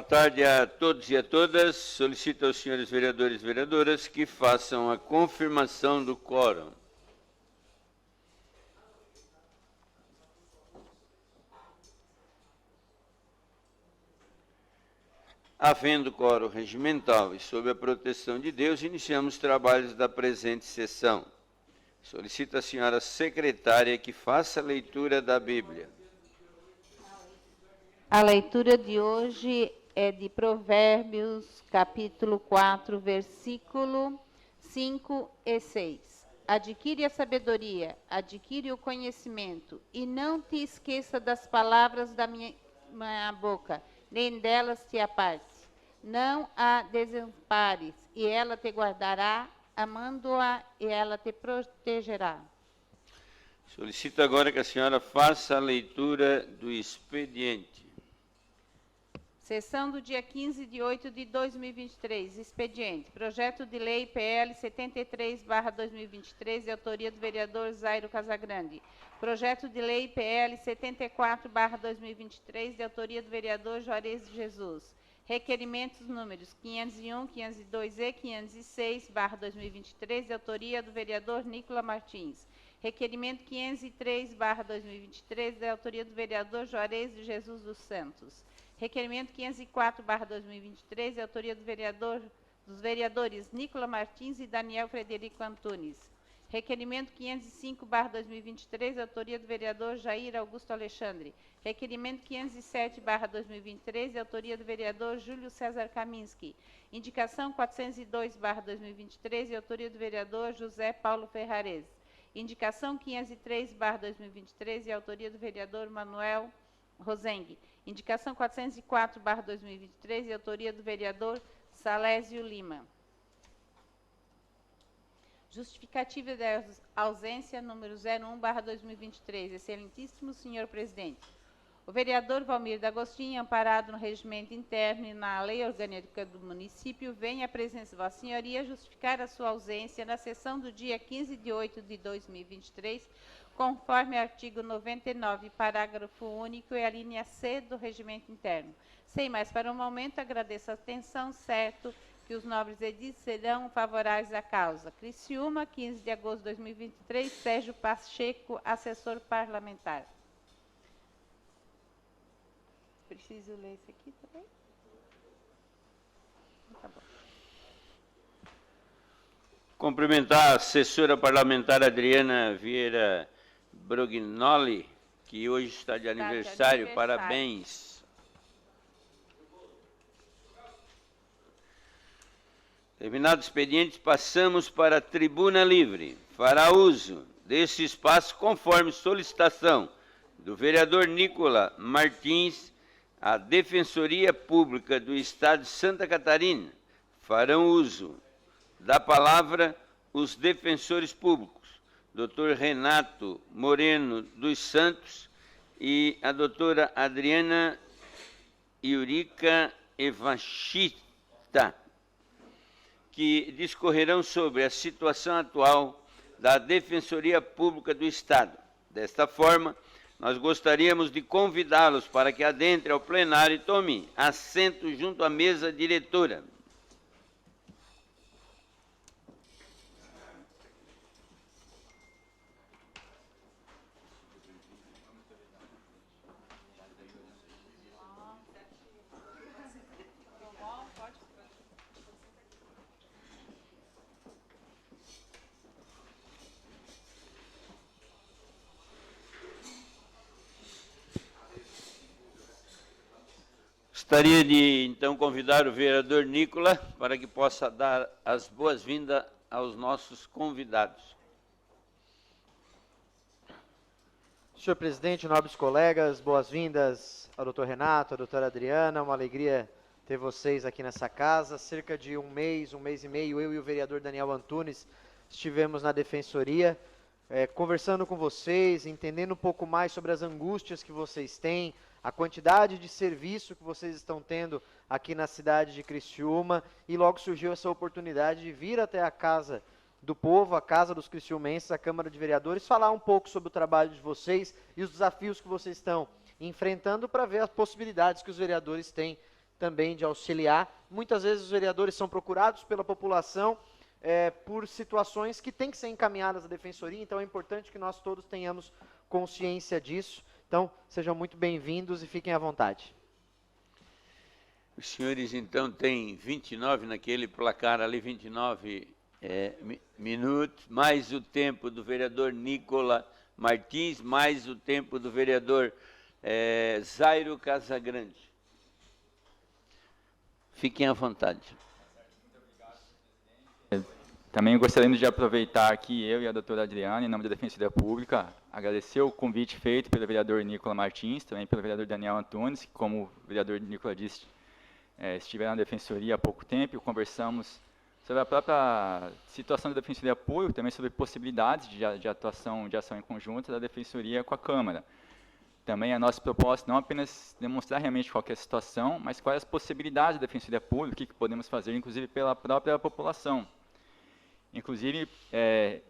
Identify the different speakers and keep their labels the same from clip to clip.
Speaker 1: Boa tarde a todos e a todas. Solicito aos senhores vereadores e vereadoras que façam a confirmação do quórum. Havendo quórum regimental e sob a proteção de Deus, iniciamos os trabalhos da presente sessão. Solicito à senhora secretária que faça a leitura da Bíblia.
Speaker 2: A leitura de hoje é de Provérbios, capítulo 4, versículo 5 e 6. Adquire a sabedoria, adquire o conhecimento, e não te esqueça das palavras da minha boca, nem delas te apartes. Não a desampares, e ela te guardará, amando-a, e ela te protegerá.
Speaker 1: Solicito agora que a senhora faça a leitura do expediente.
Speaker 2: Sessão do dia 15 de 8 de 2023, expediente, projeto de lei PL 73/2023, de autoria do vereador Zairo Casagrande. Projeto de lei PL 74/2023, de autoria do vereador Juarez de Jesus. Requerimentos números 501, 502 e 506/2023, de autoria do vereador Nicola Martins. Requerimento 503/2023, de autoria do vereador Juarez de Jesus dos Santos. Requerimento 504/2023, de autoria dos vereadores Nicola Martins e Daniel Frederico Antunes. Requerimento 505/2023, de autoria do vereador Jair Augusto Alexandre. Requerimento 507/2023, de autoria do vereador Júlio César Kaminski. Indicação 402/2023, de autoria do vereador José Paulo Ferrares. Indicação 503/2023, de autoria do vereador Manuel Rosengue. Indicação 404/2023, de autoria do vereador Salésio Lima. Justificativa da ausência número 01/2023. Excelentíssimo senhor presidente. O vereador Valmir D'Agostinho, amparado no regimento interno e na lei orgânica do município, vem à presença de Vossa Senhoria justificar a sua ausência na sessão do dia 15 de 8 de 2023, conforme artigo 99, parágrafo único e a linha C do regimento interno. Sem mais para o momento, agradeço a atenção, certo que os nobres edis serão favoráveis à causa. Criciúma, 15 de agosto de 2023, Sérgio Pacheco, assessor parlamentar. Preciso ler isso aqui também? Tá bom.
Speaker 1: Cumprimentar a assessora parlamentar Adriana Vieira Brognoli, que hoje está de aniversário. Parabéns. Terminado o expediente, passamos para a tribuna livre. Fará uso desse espaço conforme solicitação do vereador Nicola Martins, a Defensoria Pública do Estado de Santa Catarina. Farão uso da palavra os defensores públicos, Dr. Renato Moreno dos Santos e a doutora Adriana Eurica Evachita, que discorrerão sobre a situação atual da Defensoria Pública do Estado. Desta forma, nós gostaríamos de convidá-los para que adentre ao plenário e tome assento junto à mesa diretora. Gostaria de, então, convidar o vereador Nicola para que possa dar as boas-vindas aos nossos convidados.
Speaker 3: Senhor presidente, nobres colegas, boas-vindas ao doutor Renato, à doutora Adriana, uma alegria ter vocês aqui nessa casa. Cerca de um mês e meio, eu e o vereador Daniel Antunes estivemos na defensoria, conversando com vocês, entendendo um pouco mais sobre as angústias que vocês têm, a quantidade de serviço que vocês estão tendo aqui na cidade de Criciúma, e logo surgiu essa oportunidade de vir até a Casa do Povo, a Casa dos Criciumenses, a Câmara de Vereadores, falar um pouco sobre o trabalho de vocês e os desafios que vocês estão enfrentando para ver as possibilidades que os vereadores têm também de auxiliar. Muitas vezes os vereadores são procurados pela população por situações que têm que ser encaminhadas à defensoria, então é importante que nós todos tenhamos consciência disso. Então, sejam muito bem-vindos e fiquem à vontade.
Speaker 1: Os senhores, então, têm 29 naquele placar ali, 29 minutos, mais o tempo do vereador Nicola Martins, mais o tempo do vereador Zairo Casagrande. Fiquem à vontade.
Speaker 4: Também gostaríamos de aproveitar aqui, eu e a doutora Adriana, em nome da Defensoria Pública, agradecer o convite feito pelo vereador Nicola Martins, também pelo vereador Daniel Antunes, que, como o vereador Nicola disse, estiveram na Defensoria há pouco tempo, e conversamos sobre a própria situação da Defensoria Pública, também sobre possibilidades de ação em conjunto da Defensoria com a Câmara. Também a nossa proposta não apenas demonstrar realmente qual que é a situação, mas quais as possibilidades da Defensoria Pública, o que podemos fazer, inclusive pela própria população. Inclusive,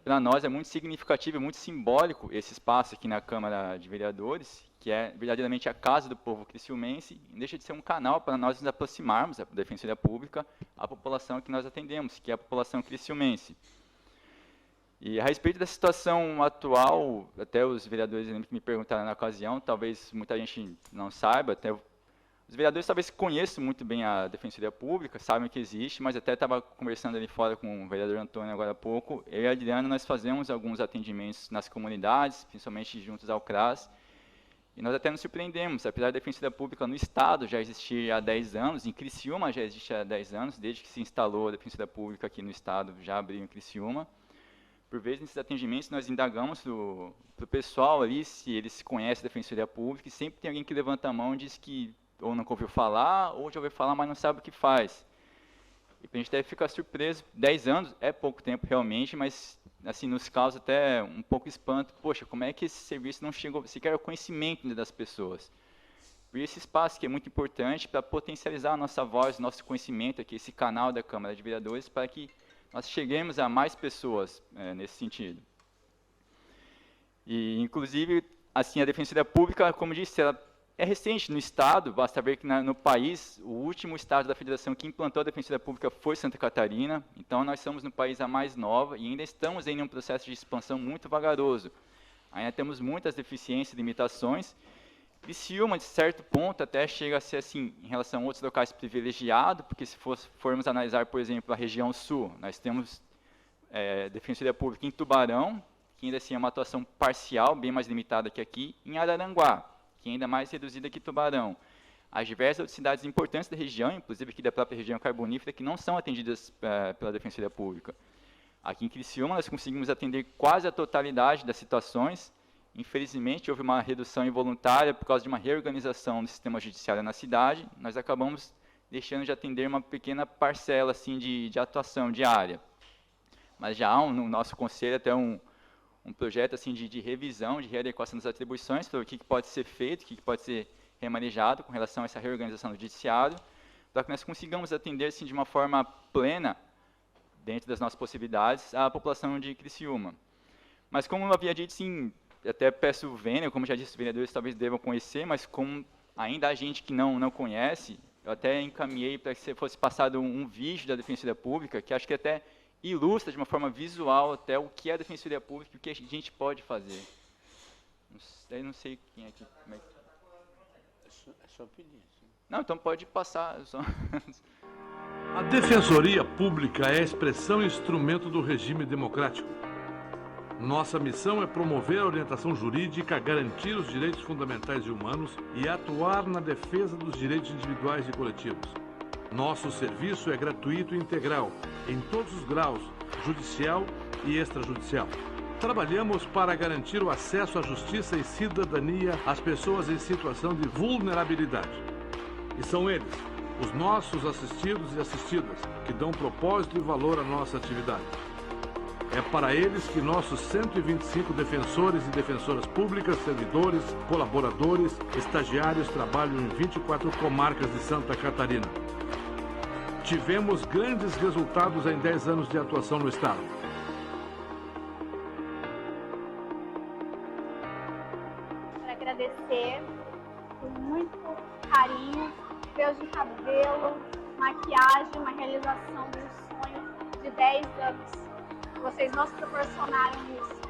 Speaker 4: para nós é muito significativo, muito simbólico esse espaço aqui na Câmara de Vereadores, que é verdadeiramente a casa do povo criciumense, e deixa de ser um canal para nós nos aproximarmos da Defensoria Pública à população que nós atendemos, que é a população criciumense. E a respeito da situação atual, até os vereadores me perguntaram na ocasião, talvez muita gente não saiba, até os vereadores talvez conheçam muito bem a Defensoria Pública, sabem que existe, mas até estava conversando ali fora com o vereador Antônio agora há pouco. Eu e a Adriana, nós fazemos alguns atendimentos nas comunidades, principalmente juntos ao CRAS, e nós até nos surpreendemos, apesar da Defensoria Pública no Estado já existir há 10 anos, em Criciúma já existe há 10 anos, desde que se instalou a Defensoria Pública aqui no Estado, já abriu em Criciúma. Por vezes, nesses atendimentos, nós indagamos para o pessoal ali se eles conhecem a Defensoria Pública, e sempre tem alguém que levanta a mão e diz que ou nunca ouviu falar, ou já ouviu falar, mas não sabe o que faz. E a gente deve ficar surpreso. 10 anos é pouco tempo realmente, mas assim, nos causa até um pouco espanto. Poxa, como é que esse serviço não chegou sequer ao conhecimento das pessoas? Por esse espaço que é muito importante para potencializar a nossa voz, nosso conhecimento aqui, esse canal da Câmara de Vereadores, para que nós cheguemos a mais pessoas nesse sentido. E, inclusive, assim, a Defensoria Pública, como disse, ela é recente no Estado, basta ver que no país, o último Estado da Federação que implantou a Defensoria Pública foi Santa Catarina, então nós somos no país a mais nova e ainda estamos em um processo de expansão muito vagaroso. Ainda temos muitas deficiências e limitações. Criciúma, de certo ponto, até chega a ser, assim, em relação a outros locais, privilegiado, porque se formos analisar, por exemplo, a região sul, nós temos Defensoria Pública em Tubarão, que ainda assim é uma atuação parcial, bem mais limitada que aqui, em Araranguá, que é ainda mais reduzida que Tubarão. As diversas outras cidades importantes da região, inclusive aqui da própria região carbonífera, que não são atendidas pela Defensoria Pública. Aqui em Criciúma, nós conseguimos atender quase a totalidade das situações. Infelizmente, houve uma redução involuntária por causa de uma reorganização do sistema judiciário na cidade. Nós acabamos deixando de atender uma pequena parcela assim, de atuação diária. Mas já há no nosso conselho até um projeto assim, de revisão, de readequação das atribuições, para o que pode ser feito, o que pode ser remanejado com relação a essa reorganização do judiciário, para que nós consigamos atender assim, de uma forma plena, dentro das nossas possibilidades, a população de Criciúma. Mas como eu havia dito, sim, até peço o Vênia, como já disse, os vereadores talvez devam conhecer, mas como ainda há gente que não conhece, eu até encaminhei para que fosse passado um vídeo da Defensoria Pública, que acho que até ilustra de uma forma visual até o que é a Defensoria Pública e o que a gente pode fazer. Não sei quem é que...
Speaker 1: É só pedir.
Speaker 4: Não, então pode passar.
Speaker 5: A Defensoria Pública é a expressão e instrumento do regime democrático. Nossa missão é promover a orientação jurídica, garantir os direitos fundamentais e humanos e atuar na defesa dos direitos individuais e coletivos. Nosso serviço é gratuito e integral, em todos os graus, judicial e extrajudicial. Trabalhamos para garantir o acesso à justiça e cidadania às pessoas em situação de vulnerabilidade. E são eles, os nossos assistidos e assistidas, que dão propósito e valor à nossa atividade. É para eles que nossos 125 defensores e defensoras públicas, servidores, colaboradores, estagiários trabalham em 24 comarcas de Santa Catarina. Tivemos grandes resultados em 10 anos de atuação no Estado.
Speaker 6: Para agradecer com muito carinho fios de cabelo, maquiagem, uma realização de um sonho de 10 anos. Vocês nos proporcionaram isso.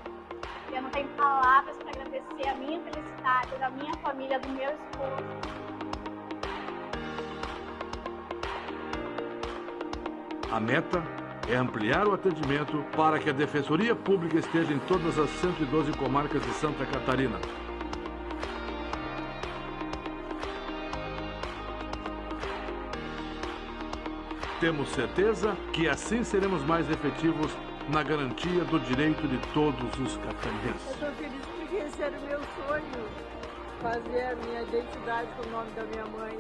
Speaker 6: Eu não tenho palavras para agradecer a minha felicidade, da minha família, do meu esposo.
Speaker 5: A meta é ampliar o atendimento para que a Defensoria Pública esteja em todas as 112 comarcas de Santa Catarina. Temos certeza que assim seremos mais efetivos na garantia do direito de todos os catarinenses.
Speaker 7: Eu estou feliz porque esse era o meu sonho, fazer a minha identidade com o nome da minha mãe.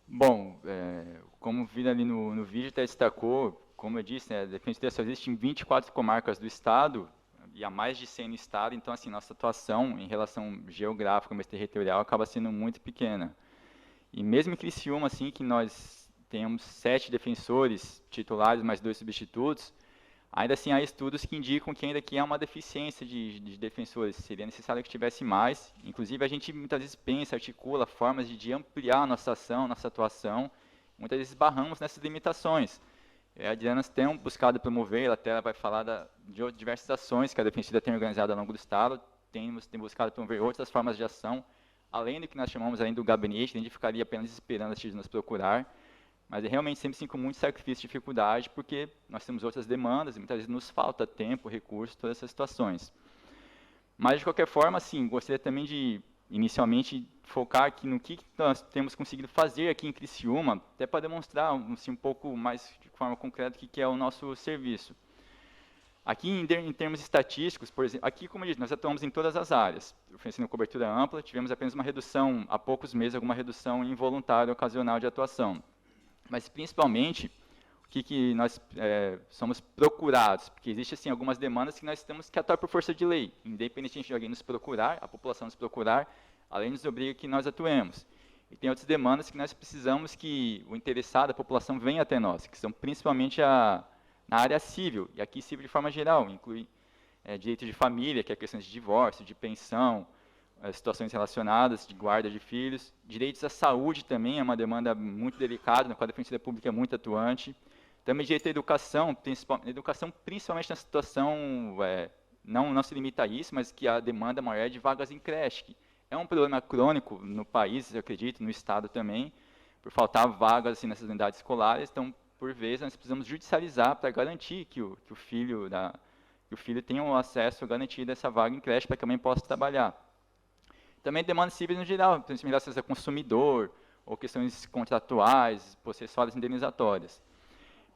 Speaker 4: Bom, como viram ali no vídeo, até destacou, como eu disse, a Defensoria só existe em 24 comarcas do Estado, e há mais de 100 no Estado, então, assim, nossa atuação em relação geográfica, mas territorial, acaba sendo muito pequena. E mesmo em Criciúma, assim, que nós temos 7 defensores titulares, mais 2 substitutos, ainda assim há estudos que indicam que ainda que há uma deficiência de defensores, seria necessário que tivesse mais. Inclusive, a gente muitas vezes pensa, articula formas de ampliar a nossa ação, nossa atuação, muitas vezes barramos nessas limitações. A Adriana tem buscado promover, ela até vai falar de diversas ações que a Defensoria tem organizado ao longo do Estado, tem buscado promover outras formas de ação, além do que nós chamamos além do gabinete, a gente ficaria apenas esperando a gente nos procurar, mas realmente sempre sim com muito sacrifício e dificuldade, porque nós temos outras demandas, e muitas vezes nos falta tempo, recurso, todas essas situações. Mas, de qualquer forma, assim, gostaria também de, inicialmente, focar aqui no que nós temos conseguido fazer aqui em Criciúma, até para demonstrar assim, um pouco mais de forma concreta o que é o nosso serviço. Aqui, em termos estatísticos, por exemplo, aqui, como eu disse, nós atuamos em todas as áreas, oferecendo cobertura ampla, tivemos apenas uma redução, há poucos meses, alguma redução involuntária ocasional de atuação. Mas, principalmente, o que nós somos procurados, porque existem assim, algumas demandas que nós temos que atuar por força de lei, independente de alguém nos procurar, a população nos procurar, além nos obriga que nós atuemos. E tem outras demandas que nós precisamos que o interessado, a população, venha até nós, que são principalmente na área civil, e aqui civil de forma geral, inclui direito de família, que é questões de divórcio, de pensão, situações relacionadas, de guarda de filhos, direitos à saúde também é uma demanda muito delicada, na qual a Defensoria Pública é muito atuante, também direito à educação, principalmente na situação, não se limita a isso, mas que a demanda maior é de vagas em creche, que é um problema crônico no país, eu acredito, no Estado também, por faltar vagas assim, nessas unidades escolares, então, por vezes, nós precisamos judicializar para garantir que o filho tenha o acesso garantido a essa vaga em creche para que a mãe possa trabalhar. Também demandas cíveis no geral, principalmente relações a consumidor, ou questões contratuais, processuais indenizatórias.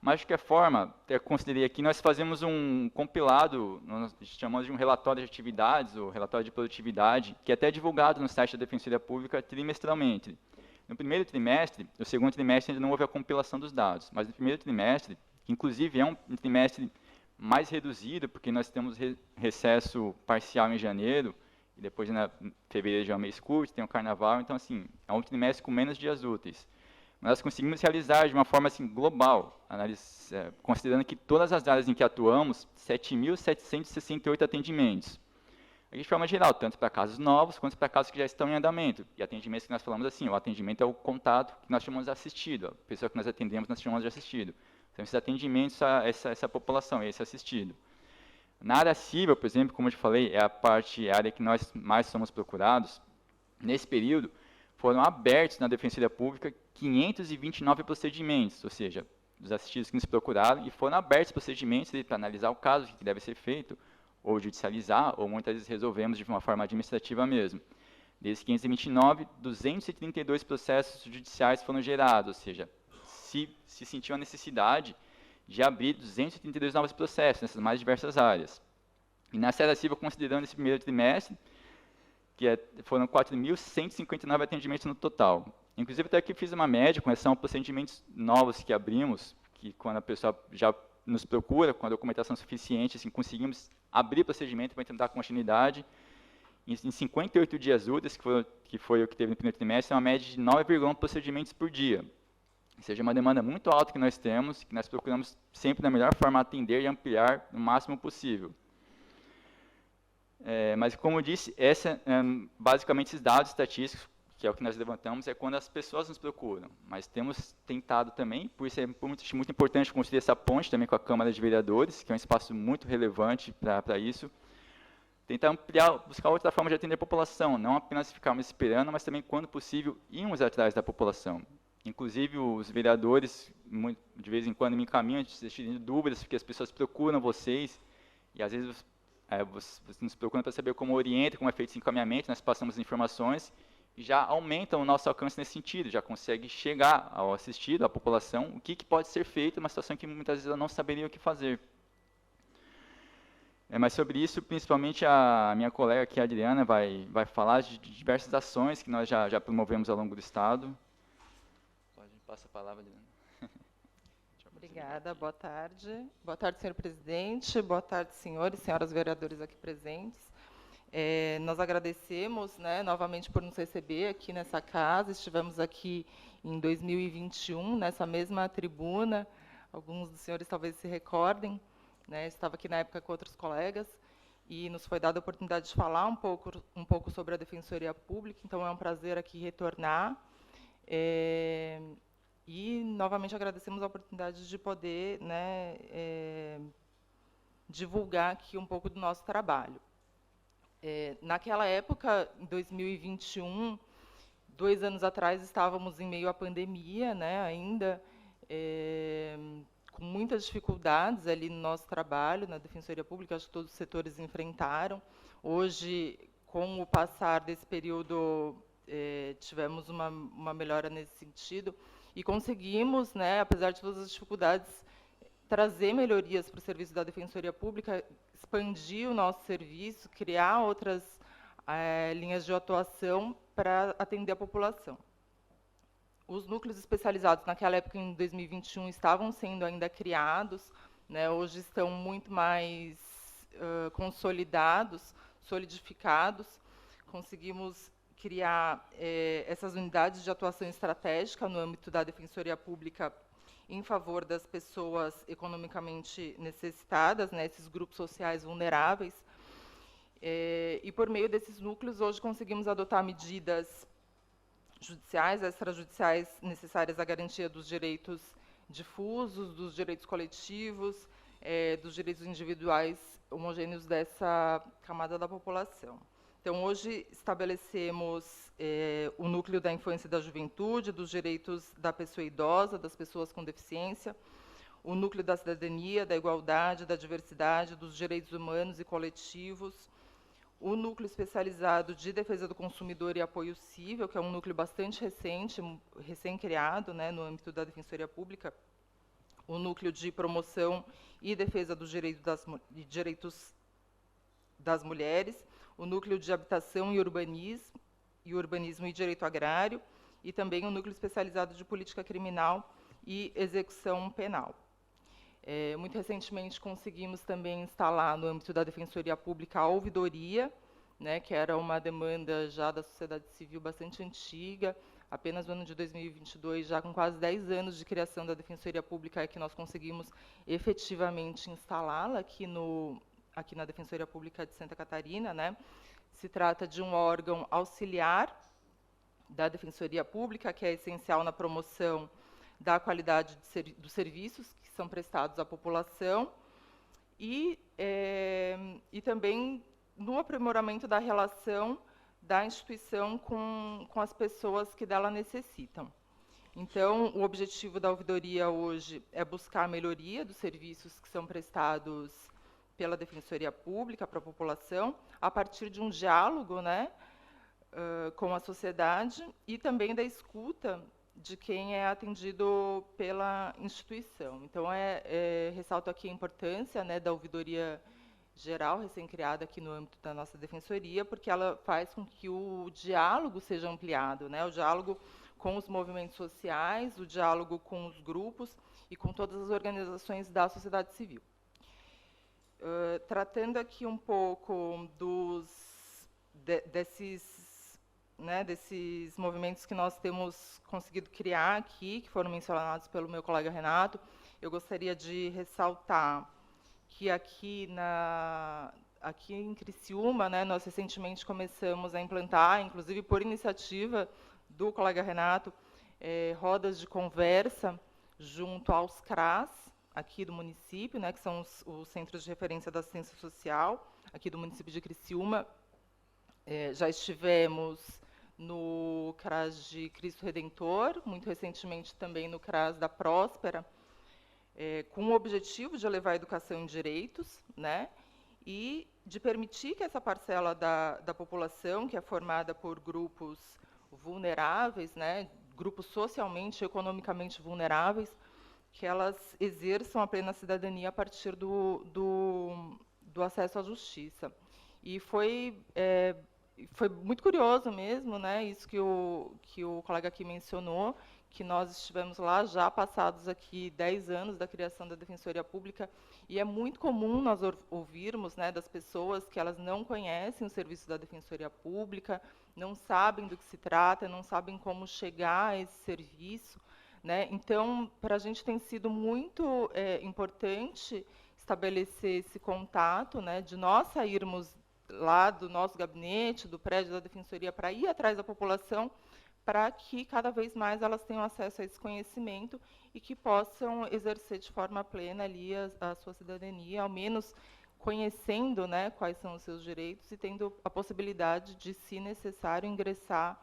Speaker 4: Mas, de qualquer forma, eu considerei aqui, nós fazemos um compilado, nós chamamos de um relatório de atividades, ou relatório de produtividade, que é até divulgado no site da Defensoria Pública trimestralmente. No primeiro trimestre, no segundo trimestre ainda não houve a compilação dos dados, mas no primeiro trimestre, que inclusive é um trimestre mais reduzido, porque nós temos recesso parcial em janeiro, e depois em fevereiro já é um mês curto, tem o carnaval, então assim, é um trimestre com menos dias úteis. Mas nós conseguimos realizar de uma forma assim, global, considerando que todas as áreas em que atuamos, 7.768 atendimentos. Aqui de forma geral, tanto para casos novos, quanto para casos que já estão em andamento. E atendimentos que nós falamos assim, o atendimento é o contato que nós chamamos de assistido, a pessoa que nós atendemos nós chamamos de assistido. Então, esses atendimentos a essa população, esse assistido. Na área civil, por exemplo, como eu te falei, é a área que nós mais somos procurados. Nesse período, foram abertos na Defensoria Pública 529 procedimentos, ou seja, dos assistidos que nos procuraram, e foram abertos procedimentos para analisar o caso, o que deve ser feito, ou judicializar, ou muitas vezes resolvemos de uma forma administrativa mesmo. Desses 529, 232 processos judiciais foram gerados, ou seja, se sentiu a necessidade de abrir 232 novos processos nessas mais diversas áreas. E na área civil, considerando esse primeiro trimestre, foram 4.159 atendimentos no total. Inclusive, até aqui fiz uma média com relação a procedimentos novos que abrimos, que quando a pessoa já nos procura, com a documentação suficiente, assim, conseguimos abrir procedimento para tentar continuidade. Em 58 dias úteis, que foi o que teve no primeiro trimestre, é uma média de 9,1 procedimentos por dia. Ou seja, uma demanda muito alta que nós temos, que nós procuramos sempre da melhor forma atender e ampliar o máximo possível. Mas, como eu disse, basicamente esses dados estatísticos, que é o que nós levantamos, é quando as pessoas nos procuram. Mas temos tentado também, por isso é muito importante construir essa ponte também com a Câmara de Vereadores, que é um espaço muito relevante para isso, tentar ampliar, buscar outra forma de atender a população, não apenas ficarmos esperando, mas também, quando possível, irmos atrás da população. Inclusive, os vereadores, de vez em quando, me encaminham de dúvidas, porque as pessoas procuram vocês, e às vezes vocês nos procuram para saber como orienta, como é feito esse encaminhamento, nós passamos informações, e já aumenta o nosso alcance nesse sentido, já consegue chegar ao assistido, à população, o que pode ser feito, uma situação que muitas vezes ela não saberia o que fazer. Mas sobre isso, principalmente a minha colega aqui, a Adriana, vai falar de diversas ações que nós já promovemos ao longo do Estado. Passa a palavra, Adriana.
Speaker 8: Obrigada, boa tarde. Boa tarde, senhor presidente, boa tarde, senhores e senhoras vereadores aqui presentes. Nós agradecemos, né, novamente por nos receber aqui nessa casa. Estivemos aqui em 2021, nessa mesma tribuna. Alguns dos senhores talvez se recordem, né, estava aqui na época com outros colegas, e nos foi dada a oportunidade de falar um pouco sobre a Defensoria Pública, então é um prazer aqui retornar. E, novamente, agradecemos a oportunidade de poder, né, divulgar aqui um pouco do nosso trabalho. Naquela época, em 2021, 2 anos atrás, estávamos em meio à pandemia, né, ainda, com muitas dificuldades ali no nosso trabalho, na Defensoria Pública, acho que todos os setores enfrentaram. Hoje, com o passar desse período, tivemos uma melhora nesse sentido, e conseguimos, né, apesar de todas as dificuldades, trazer melhorias para o serviço da Defensoria Pública, expandir o nosso serviço, criar outras linhas de atuação para atender a população. Os núcleos especializados, naquela época, em 2021, estavam sendo ainda criados, né, hoje estão muito mais consolidados, solidificados. Conseguimos criar essas unidades de atuação estratégica no âmbito da Defensoria Pública em favor das pessoas economicamente necessitadas, né, esses grupos sociais vulneráveis. E, por meio desses núcleos, hoje conseguimos adotar medidas judiciais, extrajudiciais, necessárias à garantia dos direitos difusos, dos direitos coletivos, dos direitos individuais homogêneos dessa camada da população. Então, hoje, estabelecemos o núcleo da infância e da juventude, dos direitos da pessoa idosa, das pessoas com deficiência, o núcleo da cidadania, da igualdade, da diversidade, dos direitos humanos e coletivos, o núcleo especializado de defesa do consumidor e apoio cível, que é um núcleo bastante recente, recém-criado, né, no âmbito da Defensoria Pública, o núcleo de promoção e defesa dos direitos das mulheres, o núcleo de habitação e urbanismo e direito agrário, e também o núcleo especializado de política criminal e execução penal. Muito recentemente, conseguimos também instalar, no âmbito da Defensoria Pública, a ouvidoria, né, que era uma demanda já da sociedade civil bastante antiga. Apenas no ano de 2022, já com quase 10 anos de criação da Defensoria Pública, é que nós conseguimos efetivamente instalá-la aqui na Defensoria Pública de Santa Catarina, né? Se trata de um órgão auxiliar da Defensoria Pública, que é essencial na promoção da qualidade dos serviços que são prestados à população e também no aprimoramento da relação da instituição com as pessoas que dela necessitam. Então, o objetivo da ouvidoria hoje é buscar a melhoria dos serviços que são prestados pela Defensoria Pública para a população, a partir de um diálogo, né, com a sociedade e também da escuta de quem é atendido pela instituição. Então, ressalto aqui a importância, né, da ouvidoria geral, recém-criada aqui no âmbito da nossa defensoria, porque ela faz com que o diálogo seja ampliado, né, o diálogo com os movimentos sociais, o diálogo com os grupos e com todas as organizações da sociedade civil. Tratando aqui um pouco desses movimentos que nós temos conseguido criar aqui, que foram mencionados pelo meu colega Renato, eu gostaria de ressaltar que aqui em Criciúma, né, nós recentemente começamos a implantar, inclusive por iniciativa do colega Renato, rodas de conversa junto aos CRAS, aqui do município, né, que são os Centros de Referência da Assistência Social, aqui do município de Criciúma. Já estivemos no CRAS de Cristo Redentor, muito recentemente também no CRAS da Próspera, com o objetivo de elevar a educação em direitos, né, e de permitir que essa parcela da população, que é formada por grupos vulneráveis, né, grupos socialmente e economicamente vulneráveis, que elas exerçam a plena cidadania a partir do acesso à justiça. E foi muito curioso mesmo, né, isso que o colega aqui mencionou, que nós estivemos lá já passados aqui 10 anos da criação da Defensoria Pública, e é muito comum nós ouvirmos, né, das pessoas que elas não conhecem o serviço da Defensoria Pública, não sabem do que se trata, não sabem como chegar a esse serviço, né? Então, para a gente tem sido muito importante estabelecer esse contato, né, de nós sairmos lá do nosso gabinete, do prédio da Defensoria, para ir atrás da população, para que cada vez mais elas tenham acesso a esse conhecimento e que possam exercer de forma plena ali a sua cidadania, ao menos conhecendo, né, quais são os seus direitos e tendo a possibilidade de, se necessário, ingressar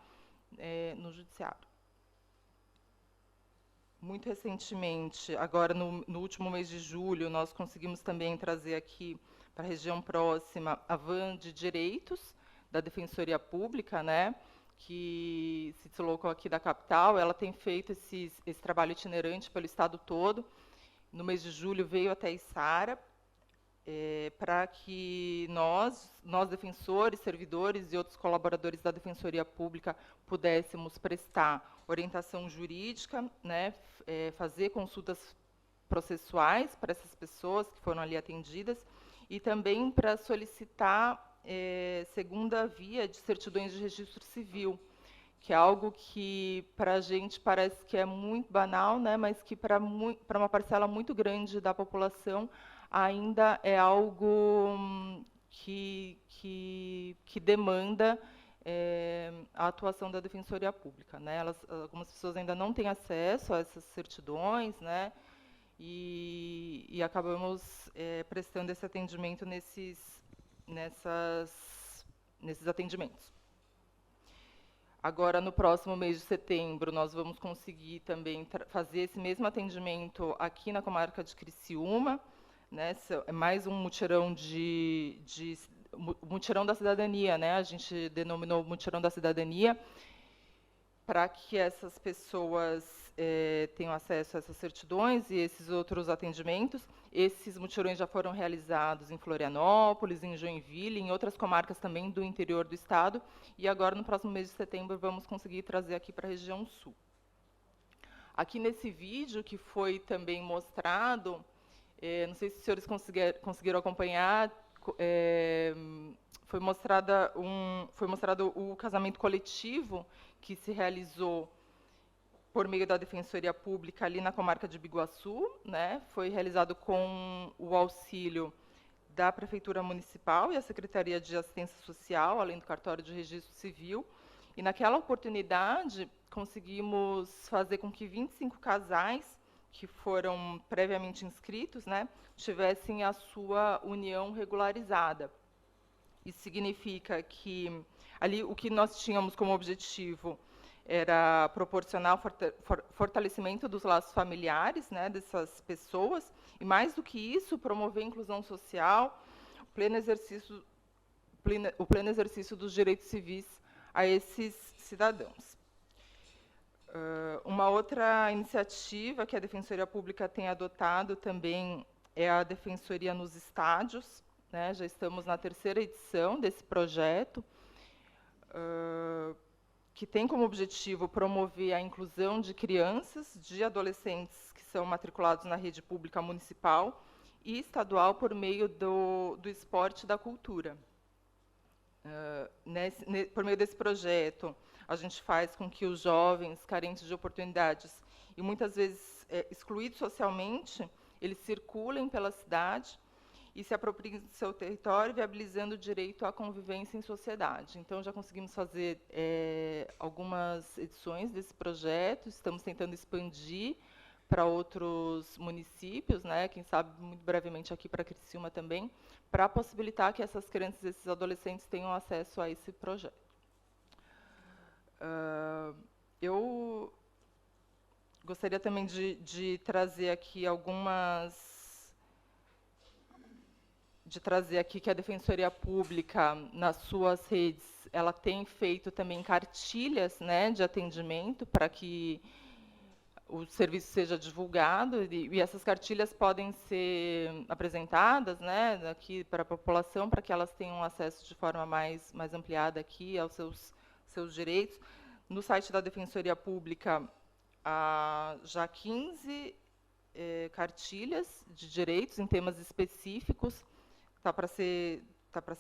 Speaker 8: no judiciário. Muito recentemente, agora no último mês de julho, nós conseguimos também trazer aqui para a região próxima a van de direitos da Defensoria Pública, né, que se deslocou aqui da capital. Ela tem feito esse trabalho itinerante pelo estado todo. No mês de julho veio até Içara, para que nós defensores, servidores e outros colaboradores da Defensoria Pública pudéssemos prestar orientação jurídica, né, fazer consultas processuais para essas pessoas que foram ali atendidas, e também para solicitar segunda via de certidões de registro civil, que é algo que para a gente parece que é muito banal, né, mas que para uma parcela muito grande da população ainda é algo que demanda a atuação da Defensoria Pública, né? Algumas pessoas ainda não têm acesso a essas certidões, né? E acabamos prestando esse atendimento nesses atendimentos. Agora, no próximo mês de setembro, nós vamos conseguir também fazer esse mesmo atendimento aqui na comarca de Criciúma, né? É mais um mutirão mutirão da cidadania, né? A gente denominou mutirão da cidadania, para que essas pessoas tenham acesso a essas certidões e esses outros atendimentos. Esses mutirões já foram realizados em Florianópolis, em Joinville, em outras comarcas também do interior do estado, e agora, no próximo mês de setembro, vamos conseguir trazer aqui para a região sul. Aqui nesse vídeo, que foi também mostrado, não sei se os senhores conseguiram acompanhar, foi mostrado o casamento coletivo que se realizou por meio da Defensoria Pública ali na comarca de Biguaçu, né? Foi realizado com o auxílio da Prefeitura Municipal e a Secretaria de Assistência Social, além do Cartório de Registro Civil. E naquela oportunidade conseguimos fazer com que 25 casais que foram previamente inscritos, né, tivessem a sua união regularizada. Isso significa que ali o que nós tínhamos como objetivo era proporcionar o fortalecimento dos laços familiares, né, dessas pessoas, e mais do que isso, promover a inclusão social, o pleno exercício dos direitos civis a esses cidadãos. Uma outra iniciativa que a Defensoria Pública tem adotado também é a Defensoria nos Estádios, né? Já estamos na 3ª edição desse projeto, que tem como objetivo promover a inclusão de crianças, de adolescentes que são matriculados na rede pública municipal e estadual por meio do esporte e da cultura. Por meio desse projeto, a gente faz com que os jovens carentes de oportunidades e muitas vezes excluídos socialmente, eles circulem pela cidade e se apropriem do seu território, viabilizando o direito à convivência em sociedade. Então, já conseguimos fazer algumas edições desse projeto, estamos tentando expandir para outros municípios, né, quem sabe muito brevemente aqui para Criciúma também, para possibilitar que essas crianças e esses adolescentes tenham acesso a esse projeto. Eu gostaria também de trazer aqui que a Defensoria Pública, nas suas redes, ela tem feito também cartilhas, né, de atendimento para que o serviço seja divulgado, e essas cartilhas podem ser apresentadas, né, aqui para a população, para que elas tenham acesso de forma mais ampliada aqui aos seus direitos. No site da Defensoria Pública, há já 15 cartilhas de direitos em temas específicos. Está para ser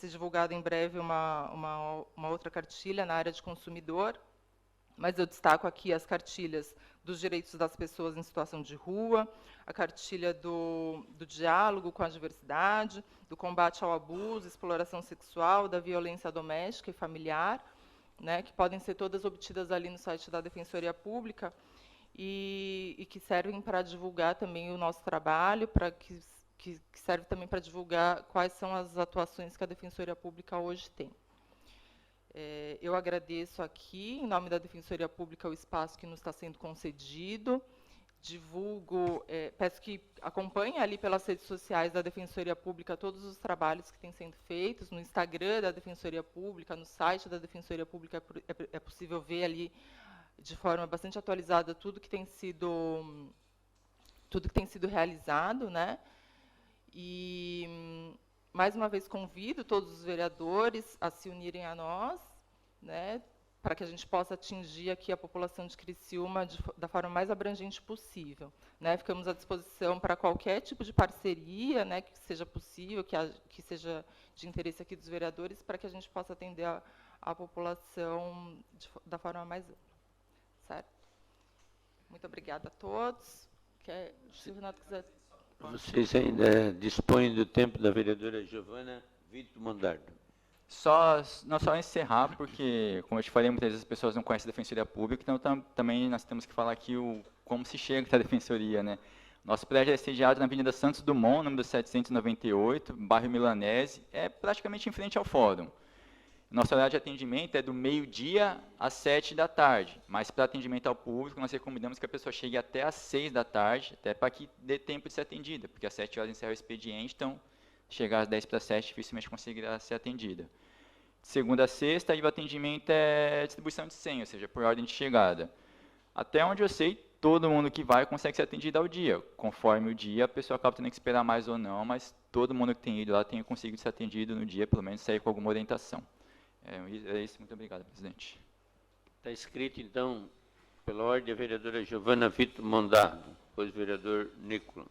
Speaker 8: divulgada em breve uma outra cartilha na área de consumidor, mas eu destaco aqui as cartilhas dos direitos das pessoas em situação de rua, a cartilha do diálogo com a diversidade, do combate ao abuso, exploração sexual, da violência doméstica e familiar, né, que podem ser todas obtidas ali no site da Defensoria Pública e que servem para divulgar também o nosso trabalho, que serve também para divulgar quais são as atuações que a Defensoria Pública hoje tem. Eu agradeço aqui, em nome da Defensoria Pública, o espaço que nos está sendo concedido. Divulgo, peço que acompanhem ali pelas redes sociais da Defensoria Pública todos os trabalhos que têm sendo feitos, no Instagram da Defensoria Pública, no site da Defensoria Pública é possível ver ali de forma bastante atualizada tudo que tem sido realizado, né? E mais uma vez convido todos os vereadores a se unirem a nós, né, para que a gente possa atingir aqui a população de Criciúma da forma mais abrangente possível, né? Ficamos à disposição para qualquer tipo de parceria, né, que seja possível, que seja de interesse aqui dos vereadores, para que a gente possa atender a população da forma mais ampla. Certo? Muito obrigada a todos. Se o Renato quiser...
Speaker 1: Vocês ainda dispõem do tempo da vereadora Giovana Vitor Mondardo.
Speaker 4: Só encerrar, porque, como eu te falei, muitas vezes as pessoas não conhecem a Defensoria Pública, então também nós temos que falar aqui como se chega até a Defensoria, né? Nosso prédio é sediado na Avenida Santos Dumont, número 798, bairro Milanese, é praticamente em frente ao Fórum. Nosso horário de atendimento é do meio-dia às 7 da tarde, mas para atendimento ao público nós recomendamos que a pessoa chegue até às 6 da tarde, até para que dê tempo de ser atendida, porque às 7 horas encerra o expediente, então chegar às 10 para 7 dificilmente conseguirá ser atendida. De segunda a sexta, e o atendimento é distribuição de senha, ou seja, por ordem de chegada. Até onde eu sei, todo mundo que vai consegue ser atendido ao dia. Conforme o dia, a pessoa acaba tendo que esperar mais ou não, mas todo mundo que tem ido lá tem conseguido ser atendido no dia, pelo menos sair com alguma orientação. É isso, muito obrigado, presidente.
Speaker 1: Está escrito, então, pela ordem, a vereadora Giovana Vitor Mondardo, depois o vereador Nicola.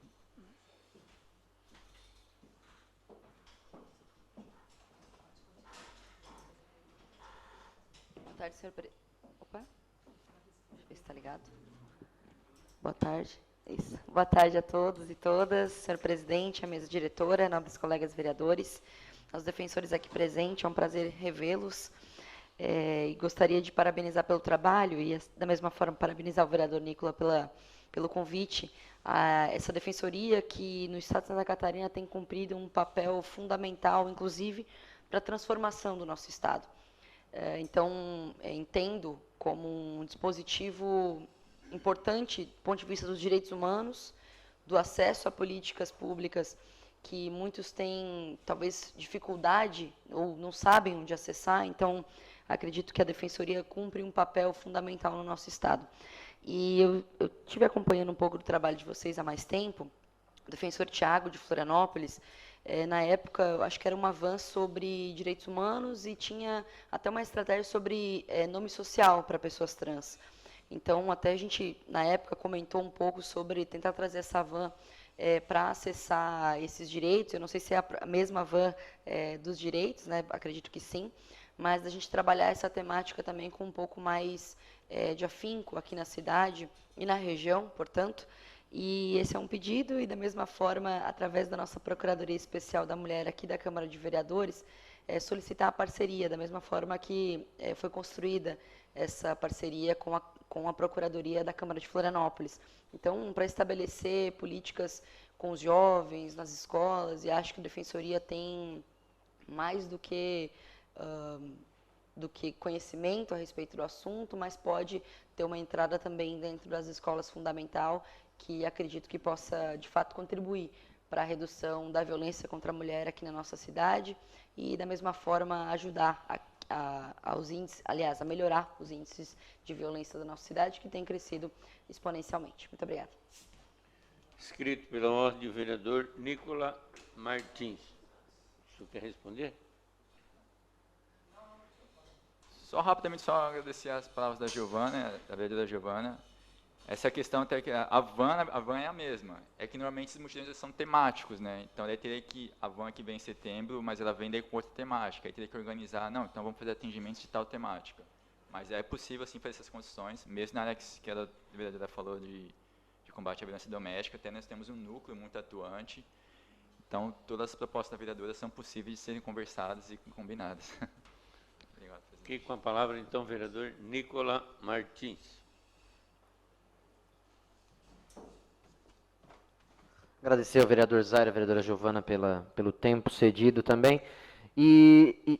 Speaker 9: Boa tarde, senhor presidente. Opa, deixa eu ver se está ligado. Boa tarde. Isso. Boa tarde a todos e todas, senhor presidente, a mesa diretora, nobres colegas vereadores, aos defensores aqui presentes, é um prazer revê-los. E gostaria de parabenizar pelo trabalho e, da mesma forma, parabenizar o vereador Nicola pelo convite a essa defensoria que, no Estado de Santa Catarina, tem cumprido um papel fundamental, inclusive, para a transformação do nosso Estado. Então, entendo como um dispositivo importante do ponto de vista dos direitos humanos, do acesso a políticas públicas que muitos têm, talvez, dificuldade ou não sabem onde acessar. Então, acredito que a Defensoria cumpre um papel fundamental no nosso Estado. E eu estive acompanhando um pouco do trabalho de vocês há mais tempo. O defensor Tiago, de Florianópolis, na época, eu acho que era uma van sobre direitos humanos e tinha até uma estratégia sobre nome social para pessoas trans. Então, até a gente, na época, comentou um pouco sobre tentar trazer essa van para acessar esses direitos. Eu não sei se é a mesma van dos direitos, né? Acredito que sim, mas a gente trabalhar essa temática também com um pouco mais de afinco aqui na cidade e na região, portanto, E esse é um pedido, e da mesma forma, através da nossa Procuradoria Especial da Mulher aqui da Câmara de Vereadores, solicitar a parceria, da mesma forma que foi construída essa parceria com a Procuradoria da Câmara de Florianópolis. Então, para estabelecer políticas com os jovens, nas escolas, e acho que a Defensoria tem mais do que conhecimento a respeito do assunto, mas pode ter uma entrada também dentro das escolas fundamental, que acredito que possa, de fato, contribuir para a redução da violência contra a mulher aqui na nossa cidade e, da mesma forma, ajudar aos índices, aliás, a melhorar os índices de violência da nossa cidade, que tem crescido exponencialmente. Muito obrigada.
Speaker 1: Escrito pela ordem, o vereador Nicola Martins. O senhor quer responder?
Speaker 4: Só rapidamente, só agradecer as palavras da Giovana, da vereadora Giovana. Essa questão até que a van é a mesma. É que normalmente esses mutirões são temáticos, né? Então, daí teria que a van que vem em setembro, mas ela vem daí com outra temática. Aí teria que organizar, não, então vamos fazer atendimentos de tal temática. Mas é possível, assim, fazer essas condições, mesmo na área que a vereadora falou de combate à violência doméstica, até nós temos um núcleo muito atuante. Então, todas as propostas da vereadora são possíveis de serem conversadas e combinadas. Obrigado, presidente.
Speaker 1: Aqui com a palavra, então, o vereador Nicola Martins.
Speaker 3: Agradecer ao vereador Zaire, à vereadora Giovana pelo tempo cedido também. E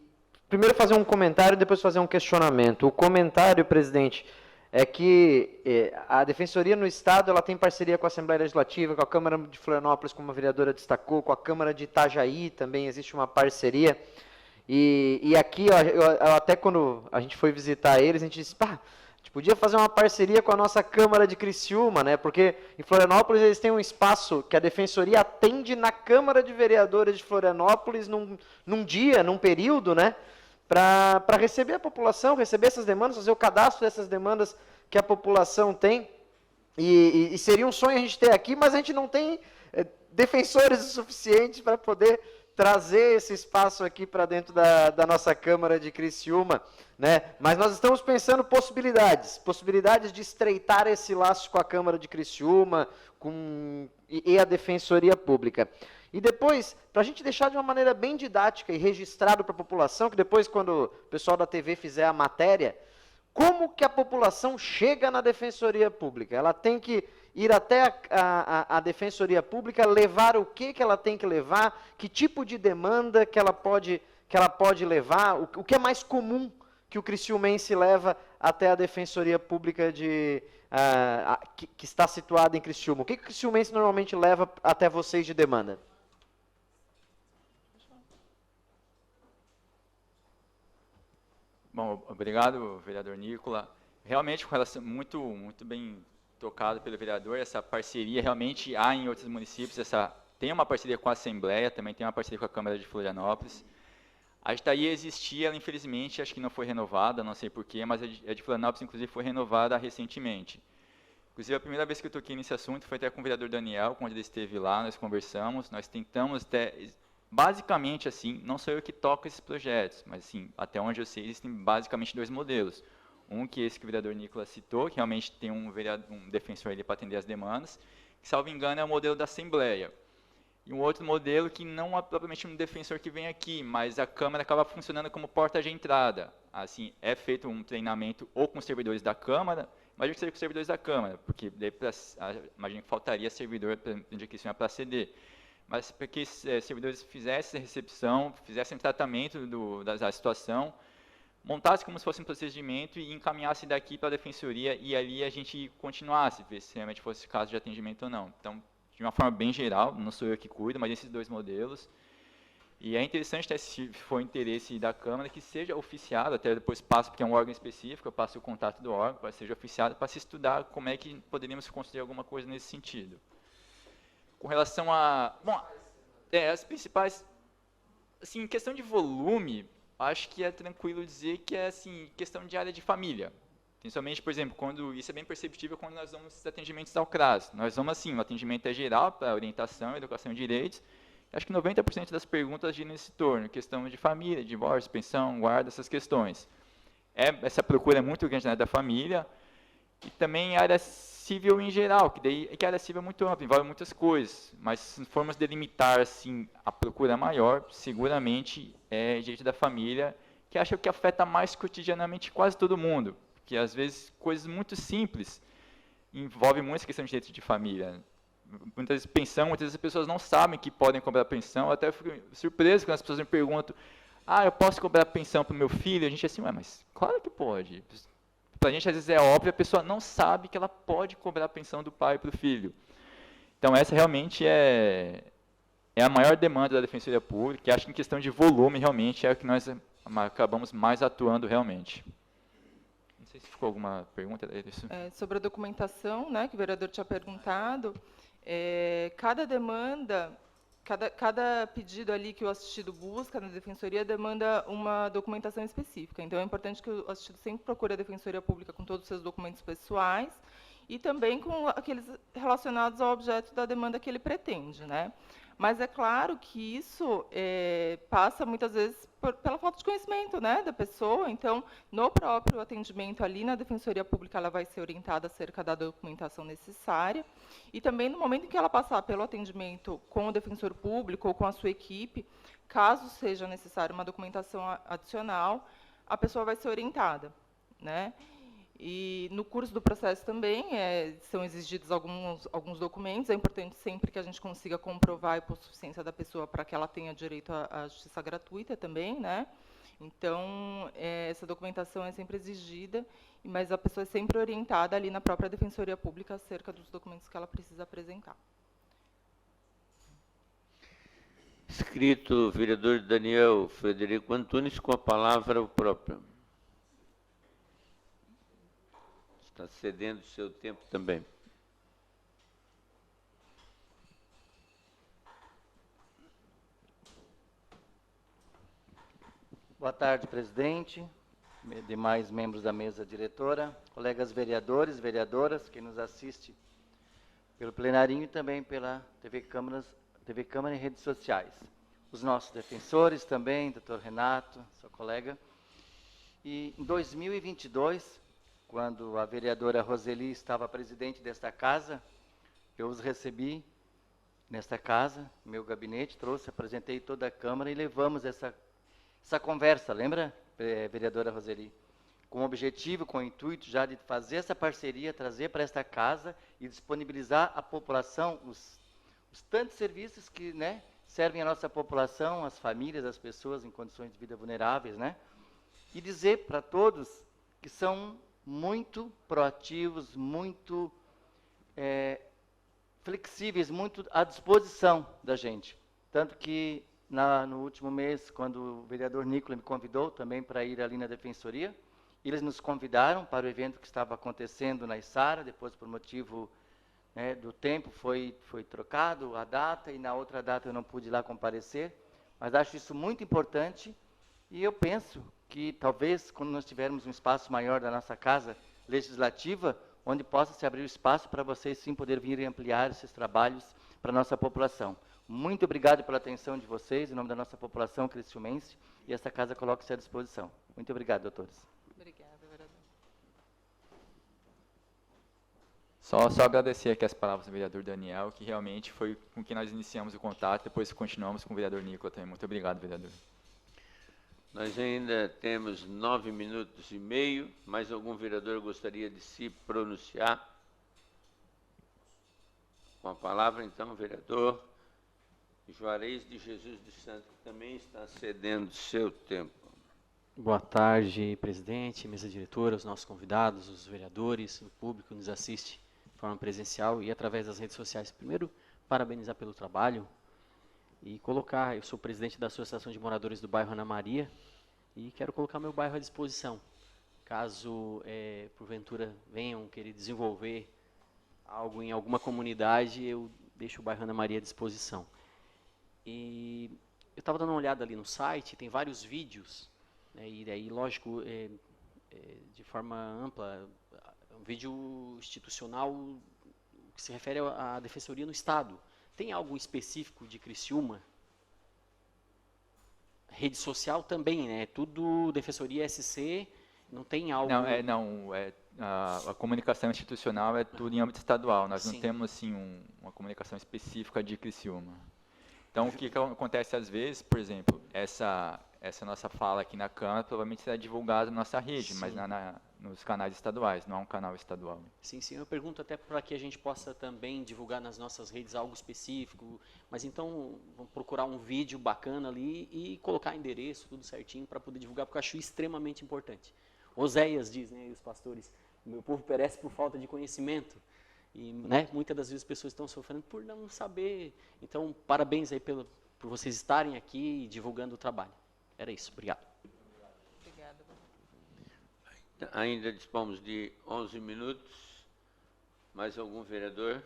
Speaker 3: primeiro fazer um comentário e depois fazer um questionamento. O comentário, presidente, é que a Defensoria no Estado ela tem parceria com a Assembleia Legislativa, com a Câmara de Florianópolis, como a vereadora destacou, com a Câmara de Itajaí também existe uma parceria. E aqui, ó, até quando a gente foi visitar eles, a gente disse, pá, a gente podia fazer uma parceria com a nossa Câmara de Criciúma, né? Porque em Florianópolis eles têm um espaço que a Defensoria atende na Câmara de Vereadores de Florianópolis num dia, num período, né? Para receber a população, receber essas demandas, fazer o cadastro dessas demandas que a população tem. E seria um sonho a gente ter aqui, mas a gente não tem defensores o suficiente para poder trazer esse espaço aqui para dentro da nossa Câmara de Criciúma, né? Mas nós estamos pensando possibilidades de estreitar esse laço com a Câmara de Criciúma e a Defensoria Pública. E depois, para a gente deixar de uma maneira bem didática e registrado para a população, que depois, quando o pessoal da TV fizer a matéria, como que a população chega na Defensoria Pública? Ela tem que ir até a Defensoria Pública, levar o que ela tem que levar, que tipo de demanda que ela pode levar, o que é mais comum que o criciumense leva até a Defensoria Pública que está situada em Criciúma. O que o criciumense normalmente leva até vocês de demanda?
Speaker 4: Bom, obrigado, vereador Nicola. Realmente, com relação muito bem tocado pelo vereador, essa parceria realmente há em outros municípios, tem uma parceria com a Assembleia, também tem uma parceria com a Câmara de Florianópolis. A Itaí existia, ela infelizmente acho que não foi renovada, não sei porquê, mas a de Florianópolis inclusive foi renovada recentemente. Inclusive a primeira vez que eu toquei nesse assunto foi até com o vereador Daniel, quando ele esteve lá, nós conversamos, nós tentamos até, basicamente assim, não sou eu que toco esses projetos, mas assim, até onde eu sei existem basicamente dois modelos. Um que esse que o vereador Nicolas citou, que realmente tem um defensor ali para atender as demandas, que, salvo engano, é o modelo da Assembleia. E um outro modelo que não é propriamente um defensor que vem aqui, mas a Câmara acaba funcionando como porta de entrada. Assim, é feito um treinamento ou com os servidores da Câmara, imagina que seja com os servidores da Câmara, porque daí imagina que faltaria servidor para ceder. Mas para que servidores fizessem a recepção, fizessem tratamento da situação, montasse como se fosse um procedimento e encaminhasse daqui para a Defensoria e ali a gente continuasse, ver se realmente fosse caso de atendimento ou não. Então, de uma forma bem geral, não sou eu que cuido, mas esses dois modelos. E é interessante, até, se for interesse da Câmara, que seja oficiado, até depois passo, porque é um órgão específico, eu passo o contato do órgão, para que seja oficiado, para se estudar como é que poderíamos construir alguma coisa nesse sentido. Com relação a... Bom, as principais... Assim, em questão de volume, acho que é tranquilo dizer que é assim, questão de área de família. Principalmente, por exemplo, isso é bem perceptível quando nós vamos nos atendimentos ao CRAS. Nós vamos assim, o atendimento é geral para orientação, educação e direitos. Acho que 90% das perguntas giram nesse torno, questão de família, divórcio, pensão, guarda, essas questões. Essa procura é muito grande na área da família. E também área cível em geral, que daí é que a área civil é muito ampla, envolve muitas coisas, mas se formos delimitar assim a procura maior, seguramente é direito da família, que acho que afeta mais cotidianamente quase todo mundo, porque às vezes coisas muito simples envolvem muito essa questão de direito de família. Muitas vezes pensão, muitas vezes as pessoas não sabem que podem cobrar pensão, eu até fico surpreso quando as pessoas me perguntam, eu posso cobrar pensão para o meu filho? A gente é assim, mas claro que pode. Para a gente, às vezes, é óbvio, a pessoa não sabe que ela pode cobrar a pensão do pai para o filho. Então, essa realmente é a maior demanda da Defensoria Pública, e acho que em questão de volume, realmente, é o que nós acabamos mais atuando realmente. Não sei se ficou alguma pergunta.
Speaker 8: Sobre a documentação, né, que o vereador tinha perguntado, cada demanda, cada pedido ali que o assistido busca na Defensoria demanda uma documentação específica. Então, é importante que o assistido sempre procure a Defensoria Pública com todos os seus documentos pessoais e também com aqueles relacionados ao objeto da demanda que ele pretende, né? Mas é claro que isso passa, muitas vezes, pela falta de conhecimento, né, da pessoa. Então, no próprio atendimento ali na Defensoria Pública, ela vai ser orientada acerca da documentação necessária. E também, no momento em que ela passar pelo atendimento com o defensor público ou com a sua equipe, caso seja necessária uma documentação adicional, a pessoa vai ser orientada, né? E no curso do processo também são exigidos alguns documentos. É importante sempre que a gente consiga comprovar a hipossuficiência da pessoa para que ela tenha direito à justiça gratuita também, né? Então, essa documentação é sempre exigida, mas a pessoa é sempre orientada ali na própria Defensoria Pública acerca dos documentos que ela precisa apresentar.
Speaker 1: Escrito o vereador Daniel Frederico Antunes, com a palavra o próprio. Está cedendo o seu tempo também.
Speaker 10: Boa tarde, presidente, demais membros da mesa diretora, colegas vereadores, vereadoras, quem nos assiste pelo plenarinho e também pela TV Câmara e redes sociais. Os nossos defensores também, doutor Renato, seu colega. E em 2022, quando a vereadora Roseli estava presidente desta casa, eu os recebi nesta casa, no meu gabinete, apresentei toda a Câmara e levamos essa conversa, lembra, vereadora Roseli? Com o objetivo, com o intuito já de fazer essa parceria, trazer para esta casa e disponibilizar à população os tantos serviços que, né, servem à nossa população, às famílias, às pessoas em condições de vida vulneráveis, né? E dizer para todos que são muito proativos, muito flexíveis, muito à disposição da gente. Tanto que no último mês, quando o vereador Nicola me convidou também para ir ali na Defensoria, eles nos convidaram para o evento que estava acontecendo na Içara, depois por motivo do tempo foi trocado a data, e na outra data eu não pude ir lá comparecer, mas acho isso muito importante, e eu penso que talvez quando nós tivermos um espaço maior da nossa casa legislativa, onde possa se abrir o espaço para vocês sim poder vir e ampliar esses trabalhos para a nossa população. Muito obrigado pela atenção de vocês, em nome da nossa população criciumense, e essa casa coloca-se à disposição. Muito obrigado, doutores.
Speaker 8: Obrigada, vereador.
Speaker 4: Só agradecer aqui as palavras do vereador Daniel, que realmente foi com quem nós iniciamos o contato, depois continuamos com o vereador Nicola também. Muito obrigado, vereador.
Speaker 1: Nós ainda temos 9 minutos e meio. Mais algum vereador gostaria de se pronunciar? Com a palavra, então, o vereador Juarez de Jesus dos Santos, que também está cedendo seu tempo.
Speaker 11: Boa tarde, presidente, mesa diretora, os nossos convidados, os vereadores, o público que nos assiste de forma presencial e através das redes sociais. Primeiro, parabenizar pelo trabalho e eu sou presidente da Associação de Moradores do Bairro Ana Maria e quero colocar meu bairro à disposição. Caso, porventura, venham querer desenvolver algo em alguma comunidade, eu deixo o bairro Ana Maria à disposição. E eu estava dando uma olhada ali no site, tem vários vídeos, né, e aí, lógico, de forma ampla, um vídeo institucional que se refere à Defensoria no Estado. Tem algo específico de Criciúma? Rede social também, né? Tudo Defensoria SC, não tem algo...
Speaker 4: a comunicação institucional é tudo em âmbito estadual. Nós não
Speaker 11: Sim.
Speaker 4: temos assim uma comunicação específica de Criciúma. Então, o que acontece às vezes, por exemplo, essa nossa fala aqui na Câmara provavelmente será divulgada na nossa rede, mas
Speaker 11: Sim.
Speaker 4: nos canais estaduais, não é um canal estadual.
Speaker 11: Sim, sim. Eu pergunto até para que a gente possa também divulgar nas nossas redes algo específico, mas então vamos procurar um vídeo bacana ali e colocar endereço, tudo certinho, para poder divulgar, porque eu acho extremamente importante. Oséias diz, né, e os pastores, o meu povo perece por falta de conhecimento. E, né, muitas das vezes as pessoas estão sofrendo por não saber. Então, parabéns aí por vocês estarem aqui divulgando o trabalho. Era isso. Obrigado.
Speaker 8: Obrigada.
Speaker 1: Ainda dispomos de 11 minutos. Mais algum vereador?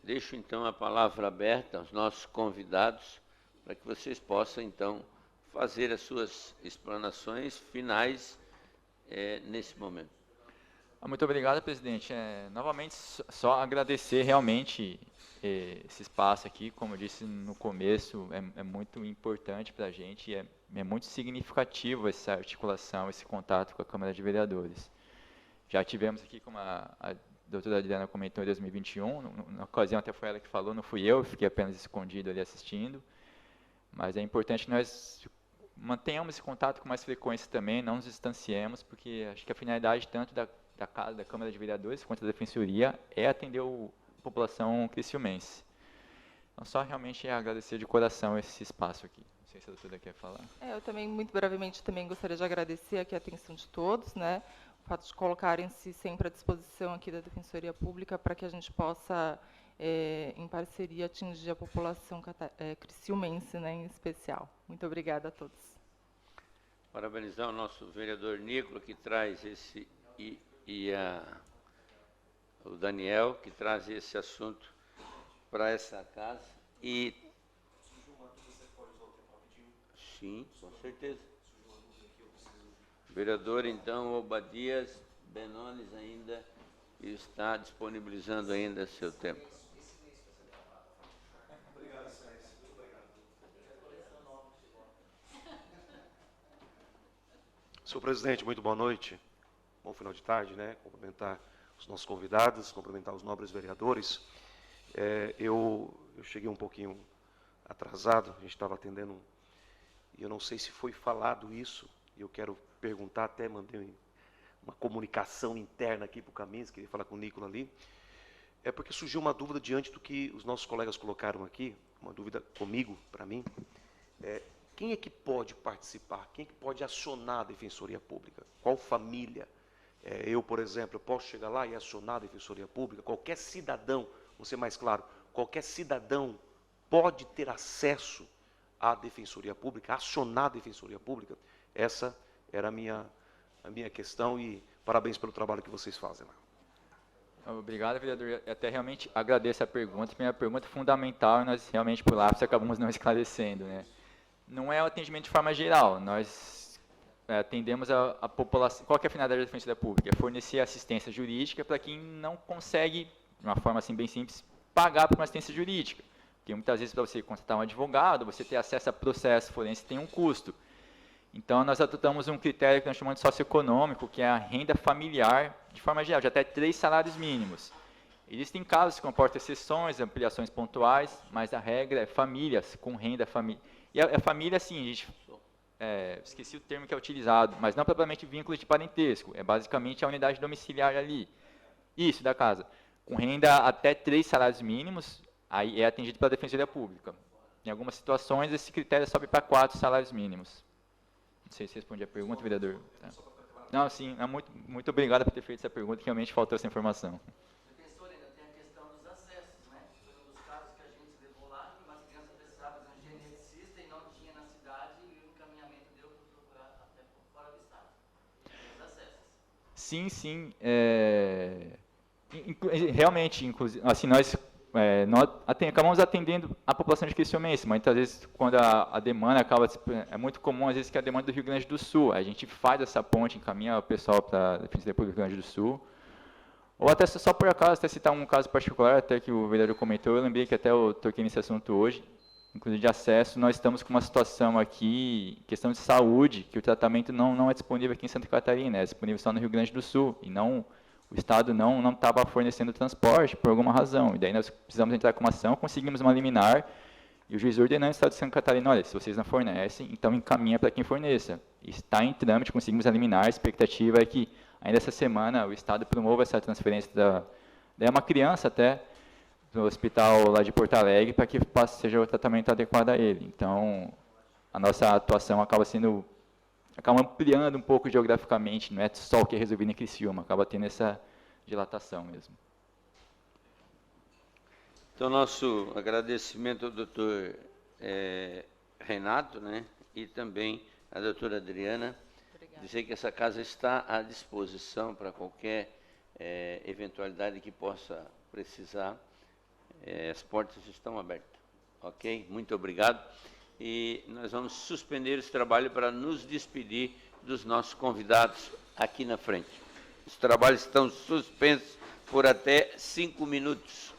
Speaker 1: Deixo, então, a palavra aberta aos nossos convidados, para que vocês possam, então, fazer as suas explanações finais nesse momento.
Speaker 4: Muito obrigado, presidente. Novamente, só agradecer realmente esse espaço aqui. Como eu disse no começo, é muito importante para a gente e é muito significativo essa articulação, esse contato com a Câmara de Vereadores. Já tivemos aqui, como a doutora Adriana comentou, em 2021, na ocasião até foi ela que falou, não fui eu, fiquei apenas escondido ali assistindo, mas é importante que nós mantenhamos esse contato com mais frequência também, não nos distanciemos, porque acho que a finalidade tanto da Casa, da Câmara de Vereadores, quanto da Defensoria, é atender a população criciumense. Então, só realmente agradecer de coração esse espaço aqui. Não sei se a doutora quer falar.
Speaker 8: Eu também, muito brevemente, também gostaria de agradecer aqui a atenção de todos, né? O fato de colocarem-se sempre à disposição aqui da Defensoria Pública para que a gente possa, em parceria, atingir a população criciumense, né, em especial. Muito obrigada a todos.
Speaker 1: Parabenizar o nosso vereador Nicola, que traz esse... o Daniel, que traz esse assunto para essa casa. E sim, com certeza. Vereador, então, Obadias Benones ainda está disponibilizando ainda seu tempo.
Speaker 12: Senhor presidente, muito boa noite. Bom final de tarde, né? Cumprimentar os nossos convidados, cumprimentar os nobres vereadores. Eu cheguei um pouquinho atrasado, a gente estava atendendo, e eu não sei se foi falado isso, e eu quero perguntar, até mandei uma comunicação interna aqui para o Caminhos, queria falar com o Nicola ali, porque surgiu uma dúvida diante do que os nossos colegas colocaram aqui, uma dúvida comigo, para mim, quem é que pode participar, quem é que pode acionar a Defensoria Pública, qual família? Eu, por exemplo, eu posso chegar lá e acionar a Defensoria Pública, qualquer cidadão, vou ser mais claro, qualquer cidadão pode ter acesso à Defensoria Pública, acionar a Defensoria Pública. Essa era a minha questão e parabéns pelo trabalho que vocês fazem lá.
Speaker 4: Obrigado, vereador. Eu até realmente agradeço a pergunta, porque é uma pergunta fundamental e nós realmente, por lápis, acabamos não esclarecendo, né? Não é o atendimento de forma geral, nós atendemos a população. Qual que é a finalidade da Defensoria Pública? É fornecer assistência jurídica para quem não consegue, de uma forma assim bem simples, pagar por uma assistência jurídica. Porque muitas vezes, para você contratar um advogado, você ter acesso a processo forense tem um custo. Então, nós adotamos um critério que nós chamamos de socioeconômico, que é a renda familiar, de forma geral, de até 3 salários mínimos. Existem casos que comportam exceções, ampliações pontuais, mas a regra é famílias com renda família. E a família, assim, a gente... esqueci o termo que é utilizado, mas não propriamente vínculo de parentesco, é basicamente a unidade domiciliar ali, isso, da casa, com renda até 3 salários mínimos, aí é atendido pela Defensoria Pública. Em algumas situações, esse critério sobe para 4 salários mínimos. Não sei se respondi a pergunta, vereador. Não, sim, muito obrigado por ter feito essa pergunta, que realmente faltou essa informação.
Speaker 10: Professor, ainda tem a questão dos acessos, né? Foi um dos casos que a gente levou lá, uma criança precisava de um geneticista e não tinha na cidade, e o encaminhamento deu para procurar até fora do estado. Os acessos.
Speaker 4: Sim, sim. Realmente, assim, nós acabamos atendendo a população de criciumense, mas muitas vezes, quando a demanda acaba... É muito comum, às vezes, que a demanda do Rio Grande do Sul. A gente faz essa ponte, encaminha o pessoal para a Defensoria Pública do Rio Grande do Sul. Ou até só por acaso, até citar um caso particular, até que o vereador comentou, eu lembrei que até eu toquei nesse assunto hoje. inclusive de acesso, nós estamos com uma situação aqui, questão de saúde, que o tratamento não é disponível aqui em Santa Catarina, é disponível só no Rio Grande do Sul, e o Estado não estava fornecendo transporte por alguma razão, e daí nós precisamos entrar com uma ação, conseguimos uma liminar, e o juiz ordenou no Estado de Santa Catarina, olha, se vocês não fornecem, então encaminha para quem forneça. Está em trâmite, conseguimos a liminar, a expectativa é que ainda essa semana o Estado promova essa transferência daí uma criança até, do hospital lá de Porto Alegre, para que seja o tratamento adequado a ele. Então, a nossa atuação acaba ampliando um pouco geograficamente, não é só o que é resolvido em Criciúma, acaba tendo essa dilatação mesmo.
Speaker 1: Então, nosso agradecimento ao doutor Renato, né, e também à doutora Adriana. Obrigada. Dizer que essa casa está à disposição para qualquer eventualidade que possa precisar. As portas estão abertas, ok? Muito obrigado. E nós vamos suspender esse trabalho para nos despedir dos nossos convidados aqui na frente. Os trabalhos estão suspensos por até 5 minutos.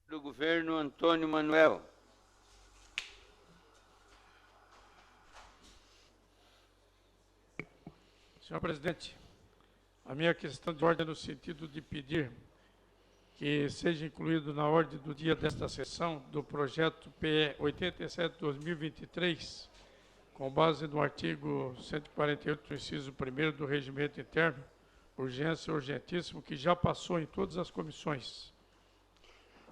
Speaker 1: Do governo Antônio Manuel.
Speaker 13: Senhor presidente, a minha questão de ordem é no sentido de pedir que seja incluído na ordem do dia desta sessão do projeto PE 87/2023, com base no artigo 148, inciso 1º do Regimento Interno, urgência urgentíssimo, que já passou em todas as comissões.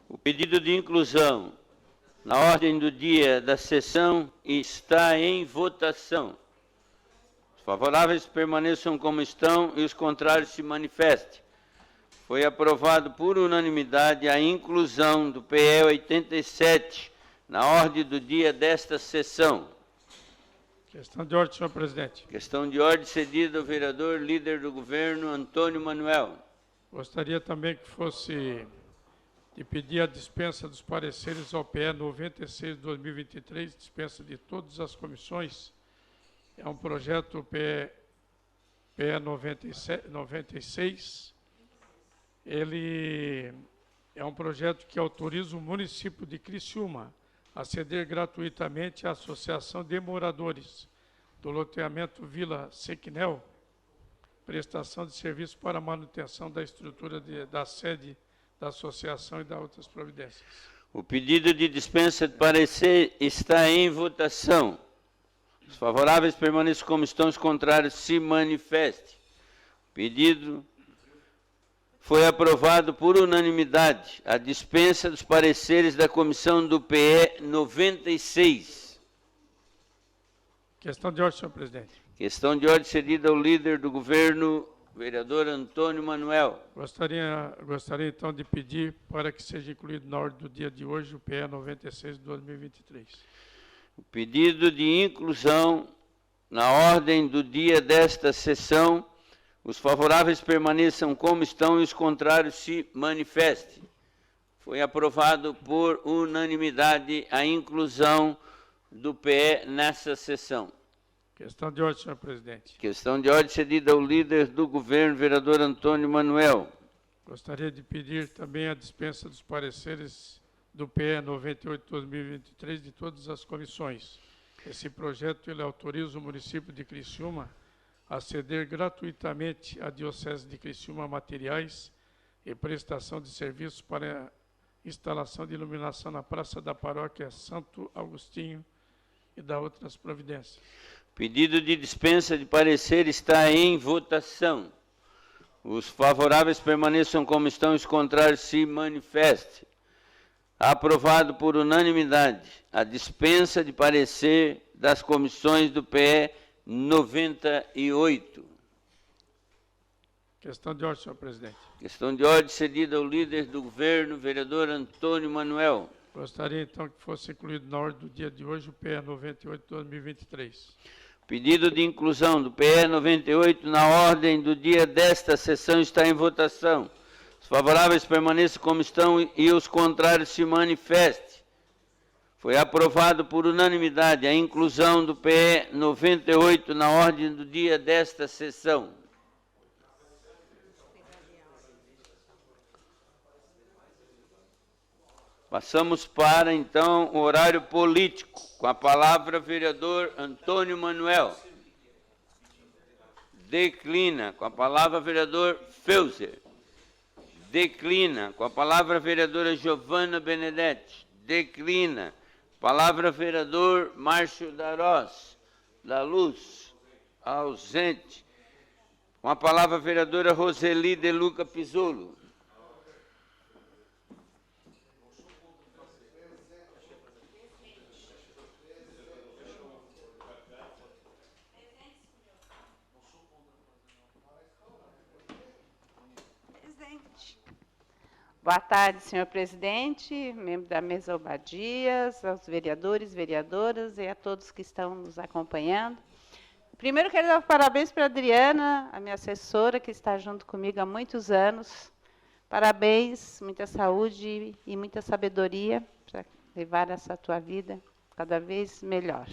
Speaker 1: O pedido de inclusão na ordem do dia da sessão está em votação. Os favoráveis permaneçam como estão e os contrários se manifestem. Foi aprovado por unanimidade a inclusão do PE 87 na ordem do dia desta sessão.
Speaker 13: Questão de ordem, senhor presidente.
Speaker 1: Questão de ordem cedida ao vereador líder do governo, Antônio Manuel.
Speaker 13: Gostaria também que fosse de pedir a dispensa dos pareceres ao PE 96 de 2023, dispensa de todas as comissões. É um projeto PE 96. Ele é um projeto que autoriza o município de Criciúma a ceder gratuitamente à Associação de Moradores do loteamento Vila Sequinel, prestação de serviço para manutenção da estrutura da sede da associação e das outras providências.
Speaker 1: O pedido de dispensa de parecer está em votação. Os favoráveis permaneçam como estão, os contrários se manifestem. O pedido foi aprovado por unanimidade a dispensa dos pareceres da comissão do PE 96.
Speaker 13: Questão de ordem, senhor presidente.
Speaker 1: Questão de ordem cedida ao líder do governo, vereador Antônio Manuel.
Speaker 13: Gostaria então de pedir para que seja incluído na ordem do dia de hoje o PE 96 de 2023.
Speaker 1: O pedido de inclusão na ordem do dia desta sessão. Os favoráveis permaneçam como estão e os contrários se manifestem. Foi aprovado por unanimidade a inclusão do PE nessa sessão.
Speaker 13: Questão de ordem, senhor presidente.
Speaker 1: Questão de ordem cedida ao líder do governo, vereador Antônio Manuel.
Speaker 13: Gostaria de pedir também a dispensa dos pareceres do PE 98 de 2023 de todas as comissões. Esse projeto ele autoriza o município de Criciúma a ceder gratuitamente à Diocese de Criciúma materiais e prestação de serviços para instalação de iluminação na Praça da Paróquia Santo Agostinho e da outras providências.
Speaker 1: Pedido de dispensa de parecer está em votação. Os favoráveis permaneçam como estão, os contrários se manifestem. Aprovado por unanimidade a dispensa de parecer das comissões do PE 98.
Speaker 13: Questão de ordem, senhor presidente.
Speaker 1: Questão de ordem cedida ao líder do governo, vereador Antônio Manuel.
Speaker 13: Gostaria então que fosse incluído na ordem do dia de hoje o PE 98 de 2023.
Speaker 1: Pedido de inclusão do PE 98 na ordem do dia desta sessão está em votação. Os favoráveis permaneçam como estão e os contrários se manifestem. Foi aprovado por unanimidade a inclusão do PE 98 na ordem do dia desta sessão. Passamos para, então, o horário político. Com a palavra, vereador Antônio Manuel. Declina. Com a palavra, vereador Feuser. Declina. Com a palavra, vereadora Giovana Benedetti. Declina. Palavra, vereador Márcio Darós, da Luz, ausente. Com a palavra, vereadora Roseli de Luca Pisolo.
Speaker 2: Boa tarde, senhor presidente, membro da mesa Obadias, aos vereadores, vereadoras e a todos que estão nos acompanhando. Primeiro, quero dar parabéns para a Adriana, a minha assessora, que está junto comigo há muitos anos. Parabéns, muita saúde e muita sabedoria para levar essa tua vida cada vez melhor.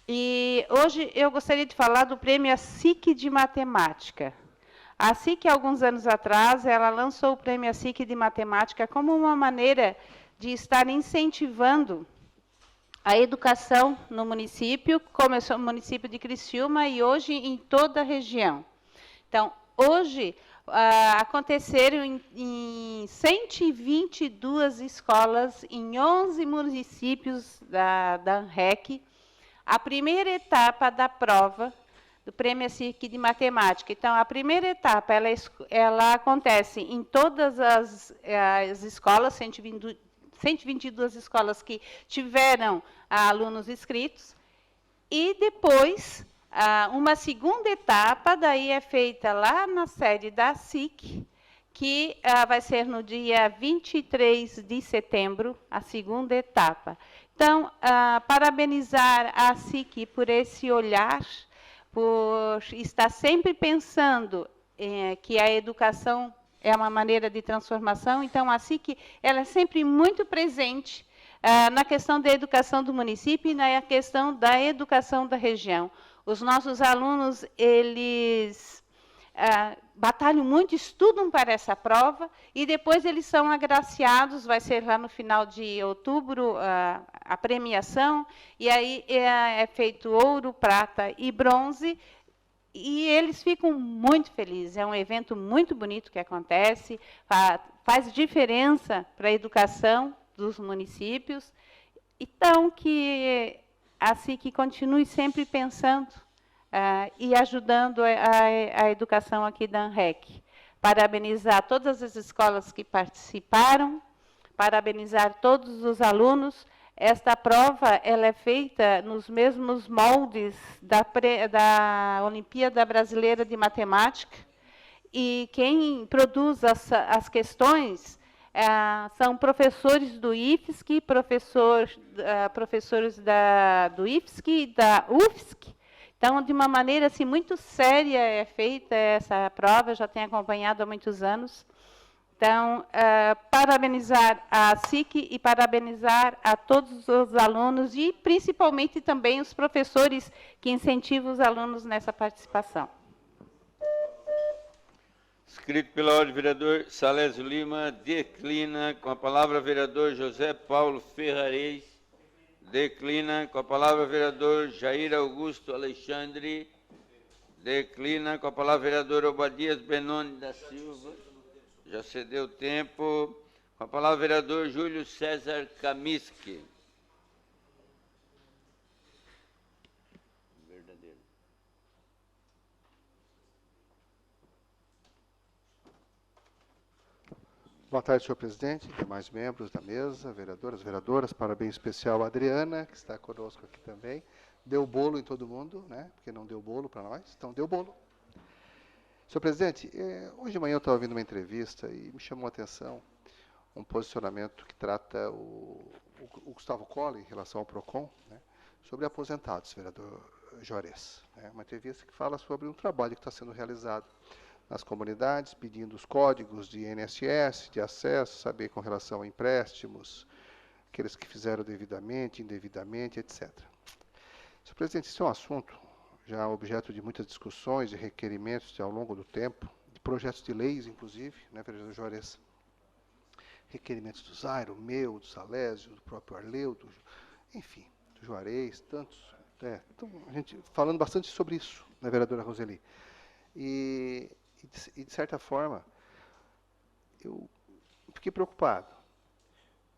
Speaker 2: E hoje eu gostaria de falar do prêmio ASIC de Matemática. A SIC, alguns anos atrás, ela lançou o prêmio ASIC de Matemática como uma maneira de estar incentivando a educação no município, começou no município de Criciúma e hoje em toda a região. Então, hoje, aconteceram em 122 escolas, em 11 municípios da ANREC, a primeira etapa da prova do Prêmio SIC de Matemática. Então, a primeira etapa, ela acontece em todas as escolas, 122 escolas que tiveram alunos inscritos, e depois, uma segunda etapa, daí é feita lá na sede da SIC, que vai ser no dia 23 de setembro, a segunda etapa. Então, parabenizar a SIC por esse olhar, por estar sempre pensando que a educação é uma maneira de transformação. Então, a SIC ela é sempre muito presente na questão da educação do município e na questão da educação da região. Os nossos alunos, eles batalham muito, estudam para essa prova e depois eles são agraciados, vai ser lá no final de outubro a premiação, e aí é feito ouro, prata e bronze, e eles ficam muito felizes. É um evento muito bonito que acontece, faz diferença para a educação dos municípios. Então, que a SIC continue sempre pensando e ajudando a educação aqui da ANREC. Parabenizar todas as escolas que participaram, parabenizar todos os alunos. Esta prova ela é feita nos mesmos moldes da Olimpíada Brasileira de Matemática, e quem produz as questões são professores do IFSC, professores do IFSC e da UFSC. Então, de uma maneira assim, muito séria é feita essa prova, eu já tenho acompanhado há muitos anos. Então, parabenizar a SIC e parabenizar a todos os alunos e, principalmente, também os professores que incentivam os alunos nessa participação.
Speaker 1: Escrito pela ordem, vereador Salésio Lima, declina. Com a palavra, vereador José Paulo Ferrares. Declina. Com a palavra, vereador Jair Augusto Alexandre. Declina. Com a palavra, vereador Obadias Benoni da Silva. Já cedeu tempo. Com a palavra, vereador Júlio César Kamiski. Verdadeiro.
Speaker 14: Boa tarde, senhor presidente, demais membros da mesa, vereadoras, parabéns especial à Adriana, que está conosco aqui também. Deu bolo em todo mundo, né? Porque não deu bolo para nós, então deu bolo. Senhor presidente, hoje de manhã eu estava ouvindo uma entrevista e me chamou a atenção um posicionamento que trata o Gustavo Colle em relação ao PROCON, né, sobre aposentados, vereador Juarez. Né, uma entrevista que fala sobre um trabalho que está sendo realizado nas comunidades, pedindo os códigos de INSS, de acesso, saber com relação a empréstimos, aqueles que fizeram devidamente, indevidamente, etc. Senhor presidente, isso é um assunto já objeto de muitas discussões e requerimentos ao longo do tempo, de projetos de leis, inclusive, né, vereador Juarez? Requerimentos do Zairo, meu, do Salésio, do próprio Arleu, enfim, do Juarez, tantos. Então, a gente falando bastante sobre isso, né, vereadora Roseli? E, de certa forma, eu fiquei preocupado,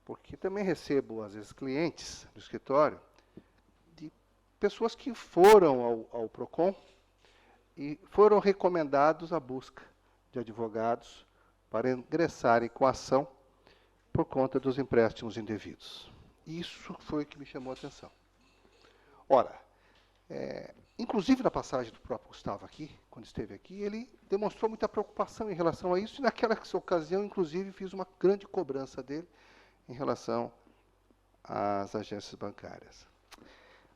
Speaker 14: porque também recebo, às vezes, clientes do escritório, pessoas que foram ao PROCON e foram recomendados à busca de advogados para ingressarem com a ação por conta dos empréstimos indevidos. Isso foi o que me chamou a atenção. Ora, inclusive na passagem do próprio Gustavo aqui, quando esteve aqui, ele demonstrou muita preocupação em relação a isso, e naquela ocasião, inclusive, fiz uma grande cobrança dele em relação às agências bancárias.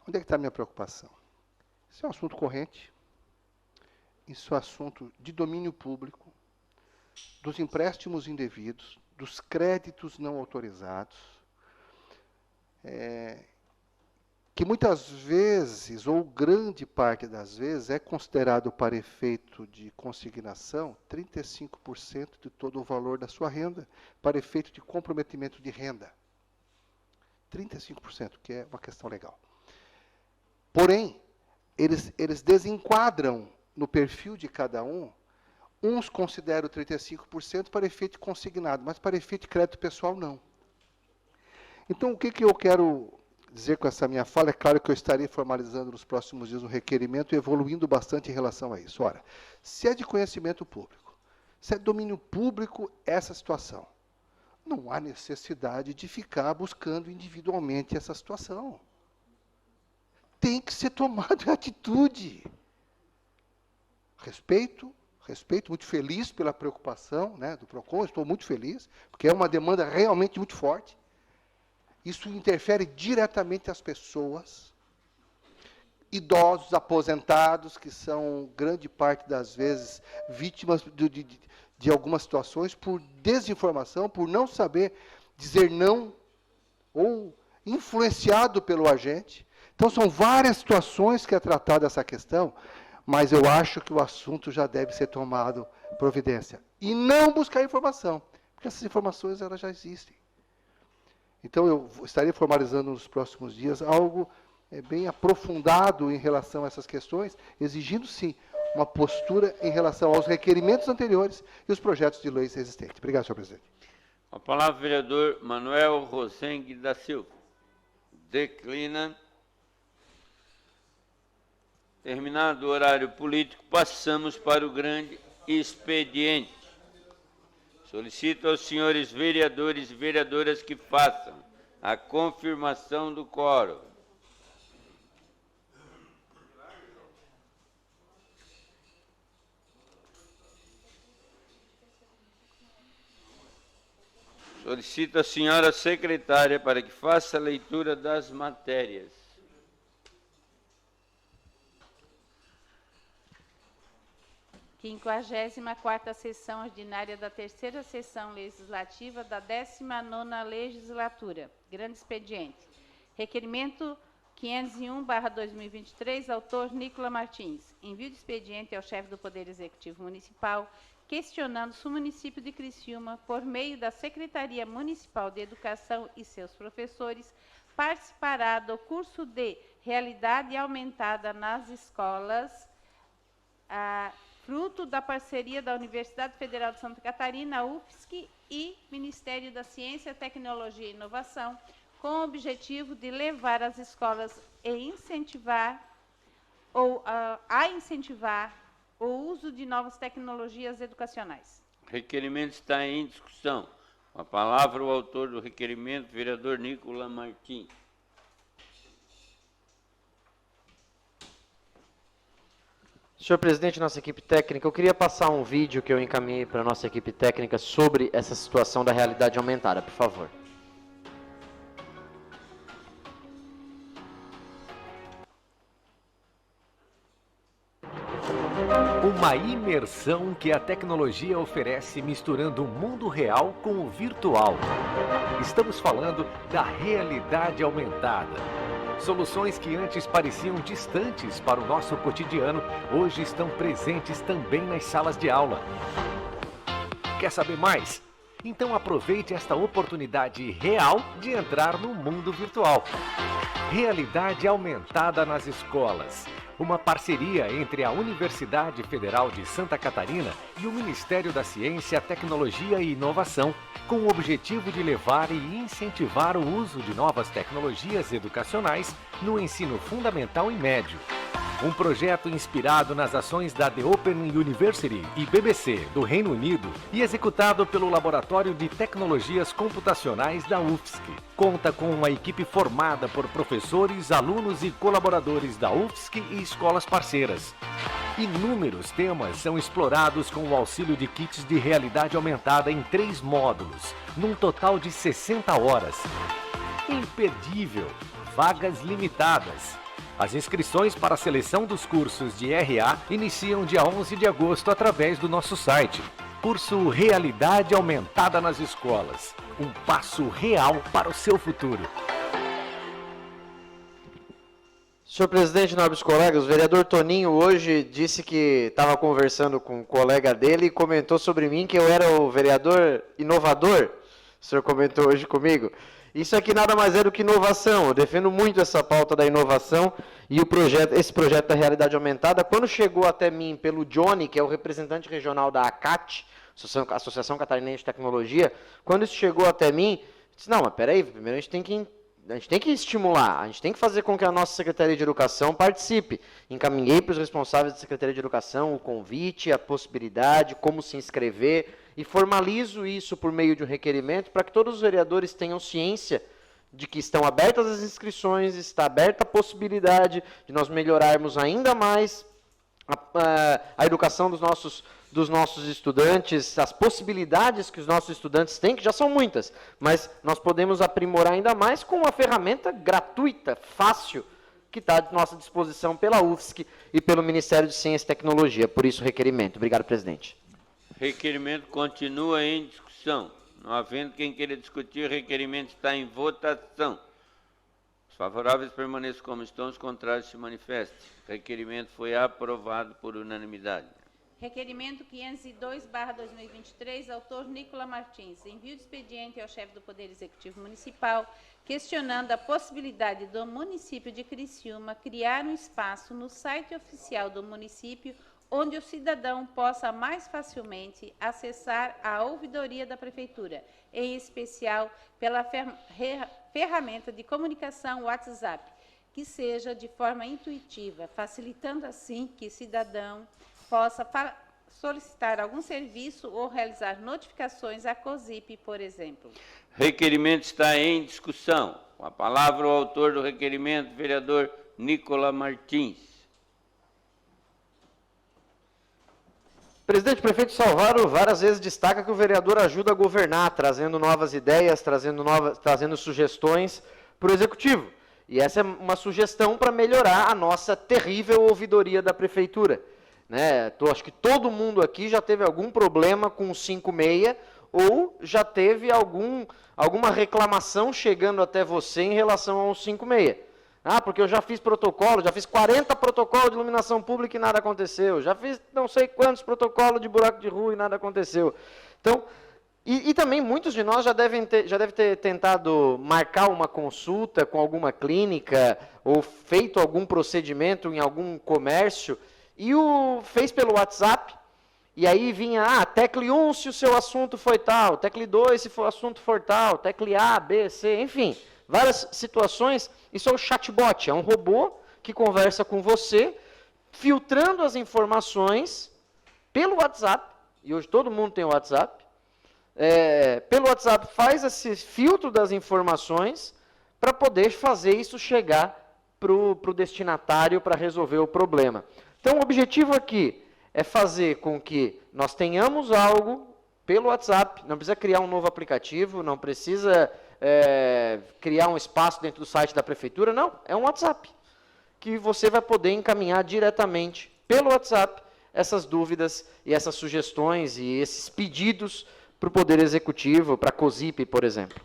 Speaker 14: Onde é que está a minha preocupação? Isso é um assunto corrente, isso é um assunto de domínio público, dos empréstimos indevidos, dos créditos não autorizados, que muitas vezes, ou grande parte das vezes, é considerado para efeito de consignação 35% de todo o valor da sua renda, para efeito de comprometimento de renda. 35%, que é uma questão legal. Porém, eles desenquadram no perfil de cada um. Uns consideram 35% para efeito consignado, mas para efeito de crédito pessoal, não. Então, o que eu quero dizer com essa minha fala, é claro que eu estarei formalizando nos próximos dias um requerimento e evoluindo bastante em relação a isso. Ora, se é de conhecimento público, se é domínio público essa situação, não há necessidade de ficar buscando individualmente essa situação. Tem que ser tomada atitude. Respeito, muito feliz pela preocupação, né, do PROCON, estou muito feliz, porque é uma demanda realmente muito forte. Isso interfere diretamente às pessoas, idosos, aposentados, que são, grande parte das vezes, vítimas de algumas situações por desinformação, por não saber dizer não, ou influenciado pelo agente. Então, são várias situações que é tratada essa questão, mas eu acho que o assunto já deve ser tomado providência. E não buscar informação, porque essas informações elas já existem. Então, eu estarei formalizando nos próximos dias algo bem aprofundado em relação a essas questões, exigindo, sim, uma postura em relação aos requerimentos anteriores e os projetos de leis existentes. Obrigado, senhor presidente.
Speaker 1: Com a palavra, o vereador Manuel Rosengue da Silva. Declina. Terminado o horário político, passamos para o grande expediente. Solicito aos senhores vereadores e vereadoras que façam a confirmação do quórum. Solicito a senhora secretária para que faça a leitura das matérias.
Speaker 2: Quinquagésima-quarta sessão ordinária da terceira sessão legislativa da 19ª legislatura. Grande expediente. Requerimento 501/2023, autor Nicola Martins. Envio de expediente ao chefe do Poder Executivo Municipal, questionando se o município de Criciúma, por meio da Secretaria Municipal de Educação e seus professores, participará do curso de Realidade Aumentada nas Escolas, fruto da parceria da Universidade Federal de Santa Catarina, UFSC, e Ministério da Ciência, Tecnologia e Inovação, com o objetivo de levar as escolas a incentivar o uso de novas tecnologias educacionais.
Speaker 1: O requerimento está em discussão. Com a palavra, o autor do requerimento, vereador Nicola Martins.
Speaker 3: Senhor presidente, nossa equipe técnica, eu queria passar um vídeo que eu encaminhei para a nossa equipe técnica sobre essa situação da realidade aumentada, por favor.
Speaker 15: Uma imersão que a tecnologia oferece misturando o mundo real com o virtual. Estamos falando da realidade aumentada. Soluções que antes pareciam distantes para o nosso cotidiano, hoje estão presentes também nas salas de aula. Quer saber mais? Então aproveite esta oportunidade real de entrar no mundo virtual. Realidade aumentada nas escolas. Uma parceria entre a Universidade Federal de Santa Catarina e o Ministério da Ciência, Tecnologia e Inovação, com o objetivo de levar e incentivar o uso de novas tecnologias educacionais no ensino fundamental e médio. Um projeto inspirado nas ações da The Open University e BBC do Reino Unido e executado pelo Laboratório de Tecnologias Computacionais da UFSC. Conta com uma equipe formada por professores, alunos e colaboradores da UFSC e escolas parceiras. Inúmeros temas são explorados com o auxílio de kits de realidade aumentada em 3 módulos, num total de 60 horas. Imperdível! Vagas limitadas. As inscrições para a seleção dos cursos de RA iniciam dia 11 de agosto através do nosso site. Curso Realidade Aumentada nas Escolas. Um passo real para o seu futuro.
Speaker 3: Senhor presidente, nobres colegas, o vereador Toninho hoje disse que estava conversando com um colega dele e comentou sobre mim que eu era o vereador inovador. O senhor comentou hoje comigo. Isso aqui nada mais é do que inovação. Eu defendo muito essa pauta da inovação e esse projeto da realidade aumentada. Quando chegou até mim pelo Johnny, que é o representante regional da ACAT, Associação Catarinense de Tecnologia, quando isso chegou até mim, eu disse, não, mas peraí, primeiro a gente tem que A gente tem que estimular, a gente tem que fazer com que a nossa Secretaria de Educação participe. Encaminhei para os responsáveis da Secretaria de Educação o convite, a possibilidade, como se inscrever, e formalizo isso por meio de um requerimento para que todos os vereadores tenham ciência de que estão abertas as inscrições, está aberta a possibilidade de nós melhorarmos ainda mais a educação dos nossos estudantes, as possibilidades que os nossos estudantes têm, que já são muitas, mas nós podemos aprimorar ainda mais com uma ferramenta gratuita, fácil, que está à nossa disposição pela UFSC e pelo Ministério de Ciência e Tecnologia. Por isso, o requerimento. Obrigado, presidente.
Speaker 1: Requerimento continua em discussão. Não havendo quem queira discutir, o requerimento está em votação. Os favoráveis permaneçam como estão, os contrários se manifestem. O requerimento foi aprovado por unanimidade.
Speaker 2: Requerimento 502/2023, autor Nicola Martins. Envio de expediente ao chefe do Poder Executivo Municipal, questionando a possibilidade do município de Criciúma criar um espaço no site oficial do município onde o cidadão possa mais facilmente acessar a ouvidoria da Prefeitura, em especial pela ferramenta de comunicação WhatsApp, que seja de forma intuitiva, facilitando assim que o cidadão possa solicitar algum serviço ou realizar notificações à COSIP, por exemplo.
Speaker 1: Requerimento está em discussão. Com a palavra o autor do requerimento, vereador Nicola Martins.
Speaker 3: Presidente, o prefeito Salvaro várias vezes destaca que o vereador ajuda a governar, trazendo novas ideias, trazendo sugestões para o executivo. E essa é uma sugestão para melhorar a nossa terrível ouvidoria da prefeitura. Né? Acho que todo mundo aqui já teve algum problema com o 56 ou já teve alguma reclamação chegando até você em relação ao 56. Porque eu já fiz protocolo, já fiz 40 protocolos de iluminação pública e nada aconteceu. Já fiz não sei quantos protocolos de buraco de rua e nada aconteceu. Então, e também muitos de nós já devem ter tentado marcar uma consulta com alguma clínica ou feito algum procedimento em algum comércio e fez pelo WhatsApp. E aí vinha, tecle 1 se o seu assunto foi tal, tecle 2 se o assunto for tal, tecle A, B, C, enfim. Várias situações, isso é o chatbot, é um robô que conversa com você, filtrando as informações pelo WhatsApp, e hoje todo mundo tem o WhatsApp, pelo WhatsApp faz esse filtro das informações para poder fazer isso chegar para o destinatário para resolver o problema. Então o objetivo aqui é fazer com que nós tenhamos algo pelo WhatsApp, não precisa criar um novo aplicativo, não precisa criar um espaço dentro do site da prefeitura, não, é um WhatsApp, que você vai poder encaminhar diretamente pelo WhatsApp essas dúvidas e essas sugestões e esses pedidos para o Poder Executivo, para a COSIP, por exemplo.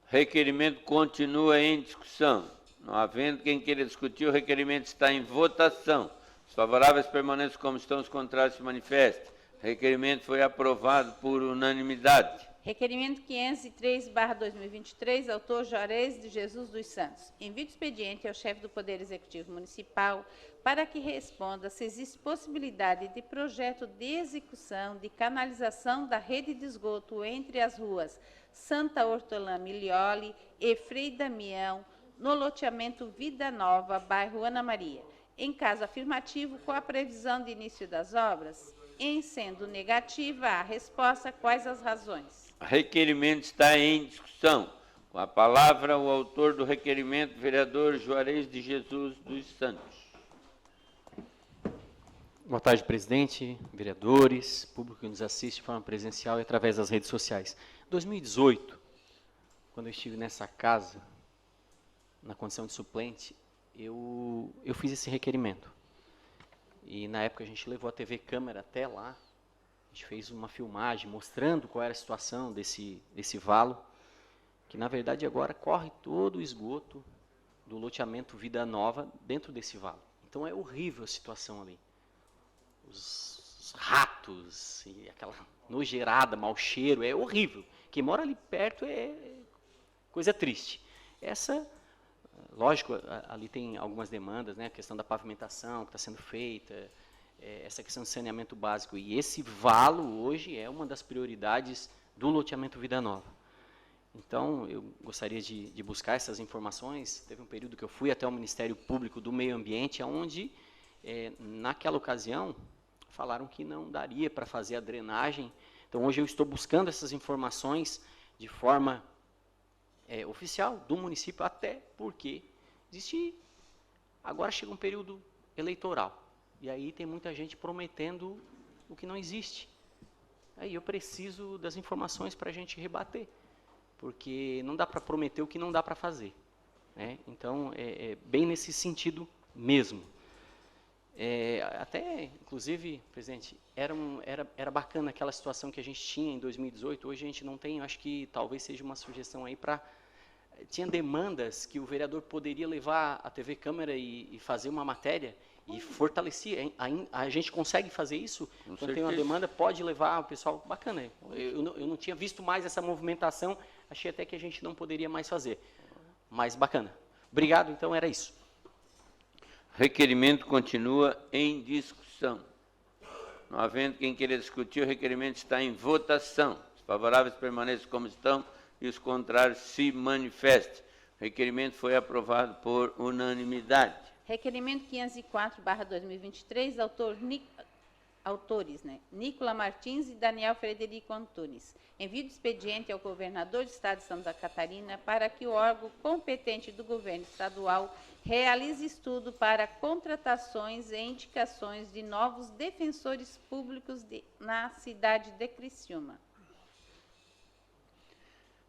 Speaker 1: Requerimento continua em discussão. Não havendo quem queira discutir, o requerimento está em votação. Os favoráveis permaneçam como estão, os contrários se manifestem. O requerimento foi aprovado por unanimidade.
Speaker 2: Requerimento 503/2023, autor Juarez de Jesus dos Santos. Envio de expediente ao chefe do Poder Executivo Municipal para que responda se existe possibilidade de projeto de execução de canalização da rede de esgoto entre as ruas Santa Hortolã Milioli e Frei Damião, no loteamento Vida Nova, bairro Ana Maria. Em caso afirmativo, qual a previsão de início das obras? Em sendo negativa a resposta, quais as razões?
Speaker 1: Requerimento está em discussão. Com a palavra, o autor do requerimento, vereador Juarez de Jesus dos Santos.
Speaker 11: Boa tarde, presidente, vereadores, público que nos assiste de forma presencial e através das redes sociais. Em 2018, quando eu estive nessa casa, na condição de suplente, eu fiz esse requerimento. E na época a gente levou a TV câmera até lá, a gente fez uma filmagem mostrando qual era a situação desse valo, que na verdade agora corre todo o esgoto do loteamento Vida Nova dentro desse valo. Então é horrível a situação ali. Os ratos, e aquela nojeirada, mau cheiro, é horrível. Quem mora ali perto é coisa triste. Lógico, ali tem algumas demandas, né? A questão da pavimentação que está sendo feita, essa questão de saneamento básico. E esse valo hoje é uma das prioridades do loteamento Vida Nova. Então, eu gostaria de buscar essas informações. Teve um período que eu fui até o Ministério Público do Meio Ambiente, onde, naquela ocasião, falaram que não daria para fazer a drenagem. Então, hoje eu estou buscando essas informações de forma oficial do município, até porque agora chega um período eleitoral. E aí tem muita gente prometendo o que não existe. Aí eu preciso das informações para a gente rebater, porque não dá para prometer o que não dá para fazer, né? Então, bem nesse sentido mesmo. Até, inclusive, presidente, era bacana aquela situação que a gente tinha em 2018, hoje a gente não tem, eu acho que talvez seja uma sugestão aí para... Tinha demandas que o vereador poderia levar a TV Câmara e fazer uma matéria e fortalecer. A gente consegue fazer isso? Quando tem uma demanda, pode levar o pessoal. Bacana. Eu não tinha visto mais essa movimentação, achei até que a gente não poderia mais fazer. Mas bacana. Obrigado, então era isso.
Speaker 1: Requerimento continua em discussão. Não havendo quem queira discutir, o requerimento está em votação. Os favoráveis permaneçam como estão e os contrários se manifestem. O requerimento foi aprovado por unanimidade.
Speaker 2: Requerimento 504/2023, autores, Nicola Martins e Daniel Frederico Antunes. Envio de expediente ao governador do Estado de Santa Catarina para que o órgão competente do governo estadual realize estudo para contratações e indicações de novos defensores públicos na cidade de Criciúma.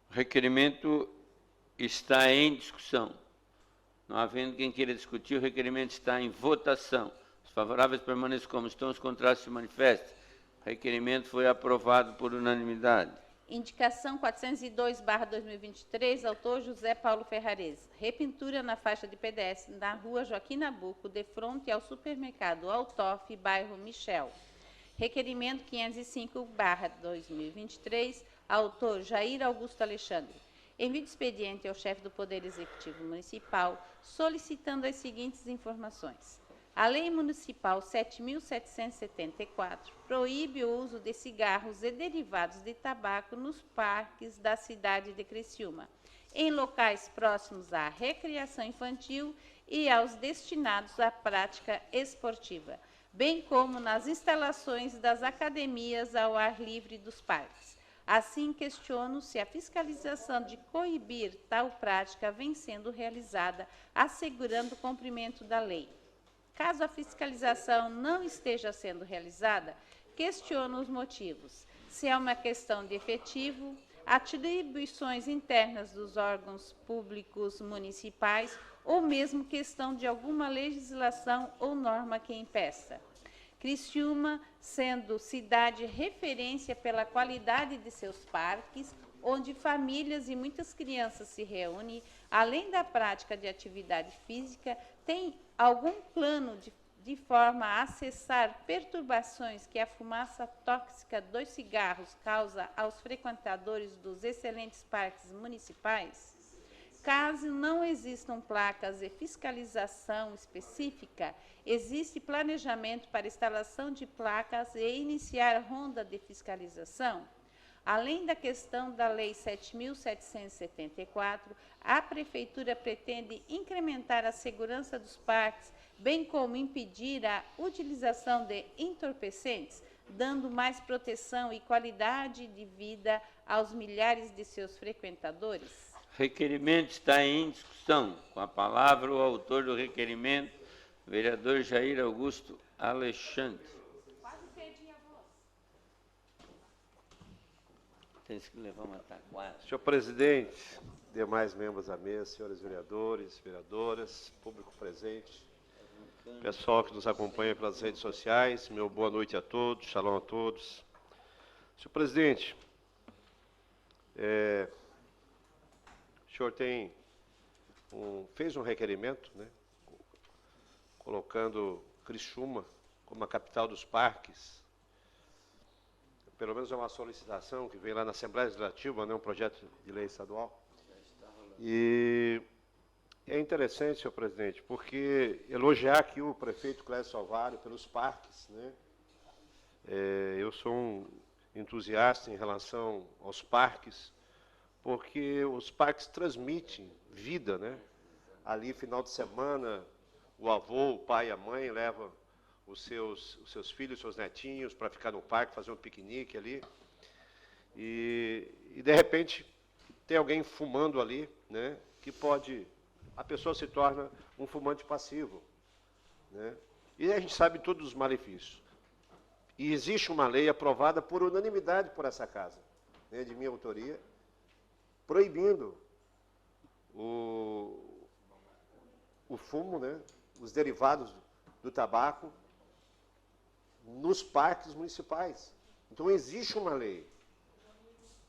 Speaker 1: O requerimento está em discussão. Não havendo quem queira discutir, o requerimento está em votação. Os favoráveis permaneçam como estão, os contrários se manifestem. O requerimento foi aprovado por unanimidade.
Speaker 2: Indicação 402/2023, autor José Paulo Ferrarese. Repintura na faixa de pedestre na rua Joaquim Nabuco, de frente ao supermercado Altoff, bairro Michel. Requerimento 505/2023, autor Jair Augusto Alexandre. Envio de expediente ao chefe do Poder Executivo Municipal, solicitando as seguintes informações. A Lei Municipal 7.774 proíbe o uso de cigarros e derivados de tabaco nos parques da cidade de Criciúma, em locais próximos à recreação infantil e aos destinados à prática esportiva, bem como nas instalações das academias ao ar livre dos parques. Assim, questiono se a fiscalização de coibir tal prática vem sendo realizada, assegurando o cumprimento da lei. Caso a fiscalização não esteja sendo realizada, questiono os motivos. Se é uma questão de efetivo, atribuições internas dos órgãos públicos municipais ou mesmo questão de alguma legislação ou norma que impeça. Criciúma, sendo cidade referência pela qualidade de seus parques, onde famílias e muitas crianças se reúnem, além da prática de atividade física, tem algum plano de forma a cessar perturbações que a fumaça tóxica dos cigarros causa aos frequentadores dos excelentes parques municipais? Caso não existam placas de fiscalização específica, existe planejamento para instalação de placas e iniciar ronda de fiscalização? Além da questão da Lei 7.774, a Prefeitura pretende incrementar a segurança dos parques, bem como impedir a utilização de entorpecentes, dando mais proteção e qualidade de vida aos milhares de seus frequentadores?
Speaker 1: Requerimento está em discussão. Com a palavra, o autor do requerimento, vereador Jair Augusto Alexandre.
Speaker 2: Quase perdi a voz.
Speaker 1: Tem que levar uma taquara.
Speaker 16: Senhor presidente, demais membros da mesa, senhores vereadores, vereadoras, público presente, pessoal que nos acompanha pelas redes sociais, meu boa noite a todos, shalom a todos. Senhor presidente, o senhor fez um requerimento, colocando Criciúma como a capital dos parques. Pelo menos é uma solicitação que vem lá na Assembleia Legislativa, um projeto de lei estadual. E é interessante, senhor presidente, porque elogiar aqui o prefeito Clécio Salvário pelos parques, eu sou um entusiasta em relação aos parques, porque os parques transmitem vida, né? Ali, final de semana, o avô, o pai e a mãe levam os seus filhos, seus netinhos, para ficar no parque, fazer um piquenique ali. E de repente, tem alguém fumando ali, né? Que pode... A pessoa se torna um fumante passivo, né? E a gente sabe todos os malefícios. E existe uma lei aprovada por unanimidade por essa casa, né, de minha autoria, proibindo o fumo, né, os derivados do tabaco, nos parques municipais. Então, existe uma lei.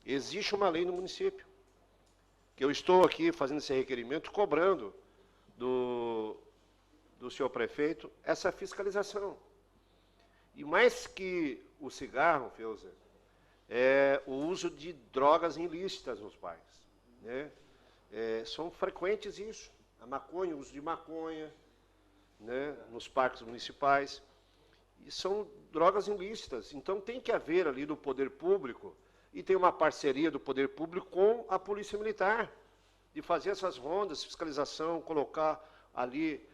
Speaker 16: Existe uma lei no município. Que eu estou aqui fazendo esse requerimento, cobrando do senhor prefeito essa fiscalização. E mais que o cigarro, Feuza, é o uso de drogas ilícitas nos parques, né? São frequentes isso. A maconha, o uso de maconha, né, nos parques municipais. E são drogas ilícitas. Então, tem que haver ali do poder público, e tem uma parceria do poder público com a Polícia Militar, de fazer essas rondas, fiscalização, colocar ali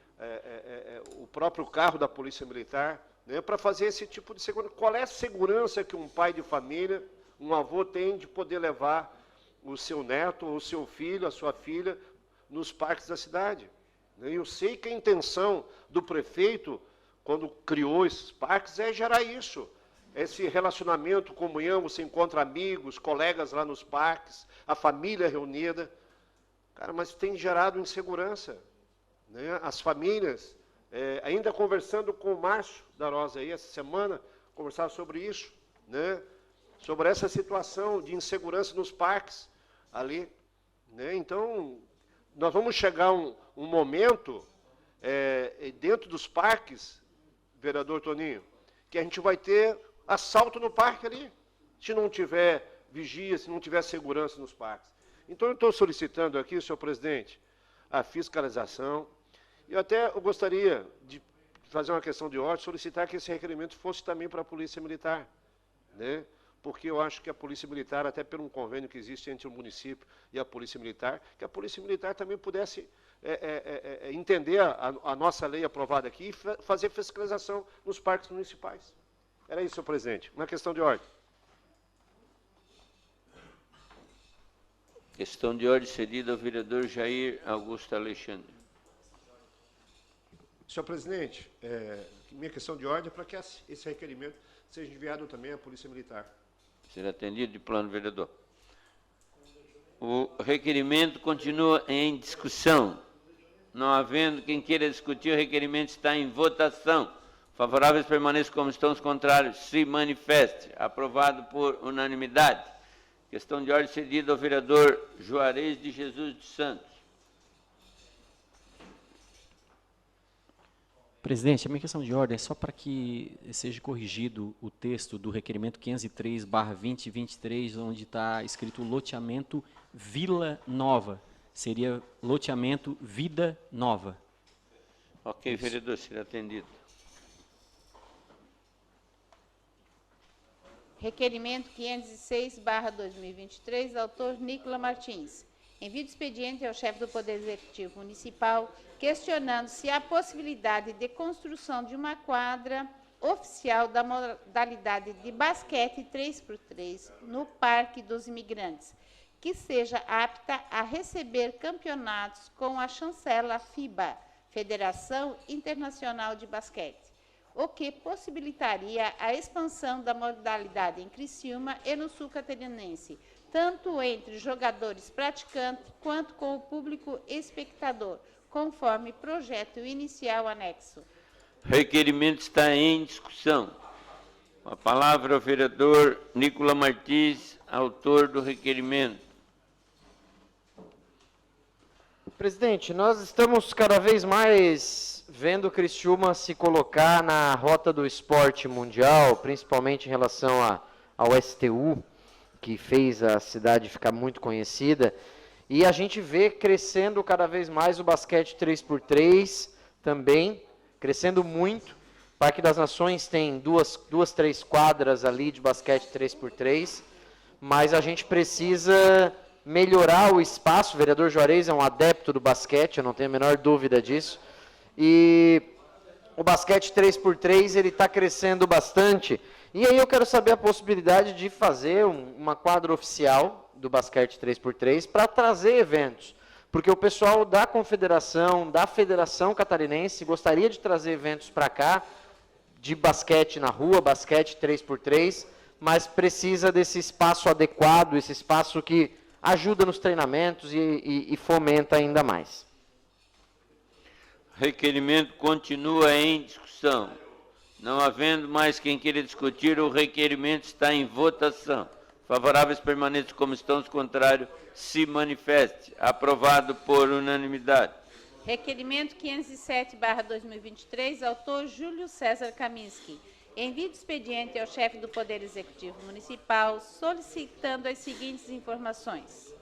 Speaker 16: o próprio carro da Polícia Militar, né, para fazer esse tipo de segurança. Qual é a segurança que um pai de família, um avô tem de poder levar o seu neto, o seu filho, a sua filha, nos parques da cidade? Eu sei que a intenção do prefeito, quando criou esses parques, é gerar isso. Esse relacionamento, comunhão, você encontra amigos, colegas lá nos parques, a família reunida. Cara, mas tem gerado insegurança, né? As famílias, ainda conversando com o Márcio da Rosa aí, essa semana, conversava sobre isso, né? Sobre essa situação de insegurança nos parques ali, né? Então, nós vamos chegar um momento, dentro dos parques, vereador Toninho, que a gente vai ter assalto no parque ali, se não tiver vigia, se não tiver segurança nos parques. Então, eu estou solicitando aqui, senhor presidente, a fiscalização. Eu gostaria de fazer uma questão de ordem, solicitar que esse requerimento fosse também para a Polícia Militar, né? Porque eu acho que a Polícia Militar, até por um convênio que existe entre o município e a Polícia Militar, que a Polícia Militar também pudesse entender a nossa lei aprovada aqui e fazer fiscalização nos parques municipais. Era isso, senhor presidente. Uma questão de ordem.
Speaker 1: Questão de ordem cedida ao vereador Jair Augusto Alexandre.
Speaker 16: Senhor presidente, minha questão de ordem é para que esse requerimento seja enviado também à Polícia Militar.
Speaker 1: Será atendido de plano, vereador. O requerimento continua em discussão. Não havendo quem queira discutir, o requerimento está em votação. Favoráveis permaneçam como estão, os contrários se manifestem. Aprovado por unanimidade. Questão de ordem cedida ao vereador Juarez de Jesus dos Santos.
Speaker 11: Presidente, a minha questão de ordem é só para que seja corrigido o texto do requerimento 503/2023, onde está escrito loteamento Vila Nova. Seria loteamento Vida Nova.
Speaker 1: Ok, vereador, será atendido.
Speaker 2: Requerimento 506/2023, autor Nicola Martins. Envio de expediente ao chefe do Poder Executivo Municipal, questionando se há possibilidade de construção de uma quadra oficial da modalidade de basquete 3x3 no Parque dos Imigrantes, que seja apta a receber campeonatos com a chancela FIBA, Federação Internacional de Basquete, o que possibilitaria a expansão da modalidade em Criciúma e no sul catarinense, tanto entre jogadores praticantes quanto com o público espectador, conforme projeto inicial anexo.
Speaker 1: Requerimento está em discussão. Com a palavra ao vereador Nicola Martins, autor do requerimento.
Speaker 3: Presidente, nós estamos cada vez mais vendo Criciúma se colocar na rota do esporte mundial, principalmente em relação ao STU, que fez a cidade ficar muito conhecida, e a gente vê crescendo cada vez mais o basquete 3x3 também, crescendo muito. O Parque das Nações tem três quadras ali de basquete 3x3, mas a gente precisa melhorar o espaço. O vereador Juarez é um adepto do basquete, eu não tenho a menor dúvida disso. E o basquete 3x3 ele está crescendo bastante. E aí eu quero saber a possibilidade de fazer uma quadra oficial do basquete 3x3 para trazer eventos. Porque o pessoal da Confederação, da Federação Catarinense, gostaria de trazer eventos para cá, de basquete na rua, basquete 3x3, mas precisa desse espaço adequado, esse espaço que ajuda nos treinamentos e fomenta ainda mais.
Speaker 1: Requerimento continua em discussão. Não havendo mais quem queira discutir, o requerimento está em votação. Favoráveis permaneçam como estão, os contrários se manifeste. Aprovado por unanimidade.
Speaker 2: Requerimento 507/2023, autor Júlio César Kaminski. Envio de expediente ao chefe do Poder Executivo Municipal solicitando as seguintes informações.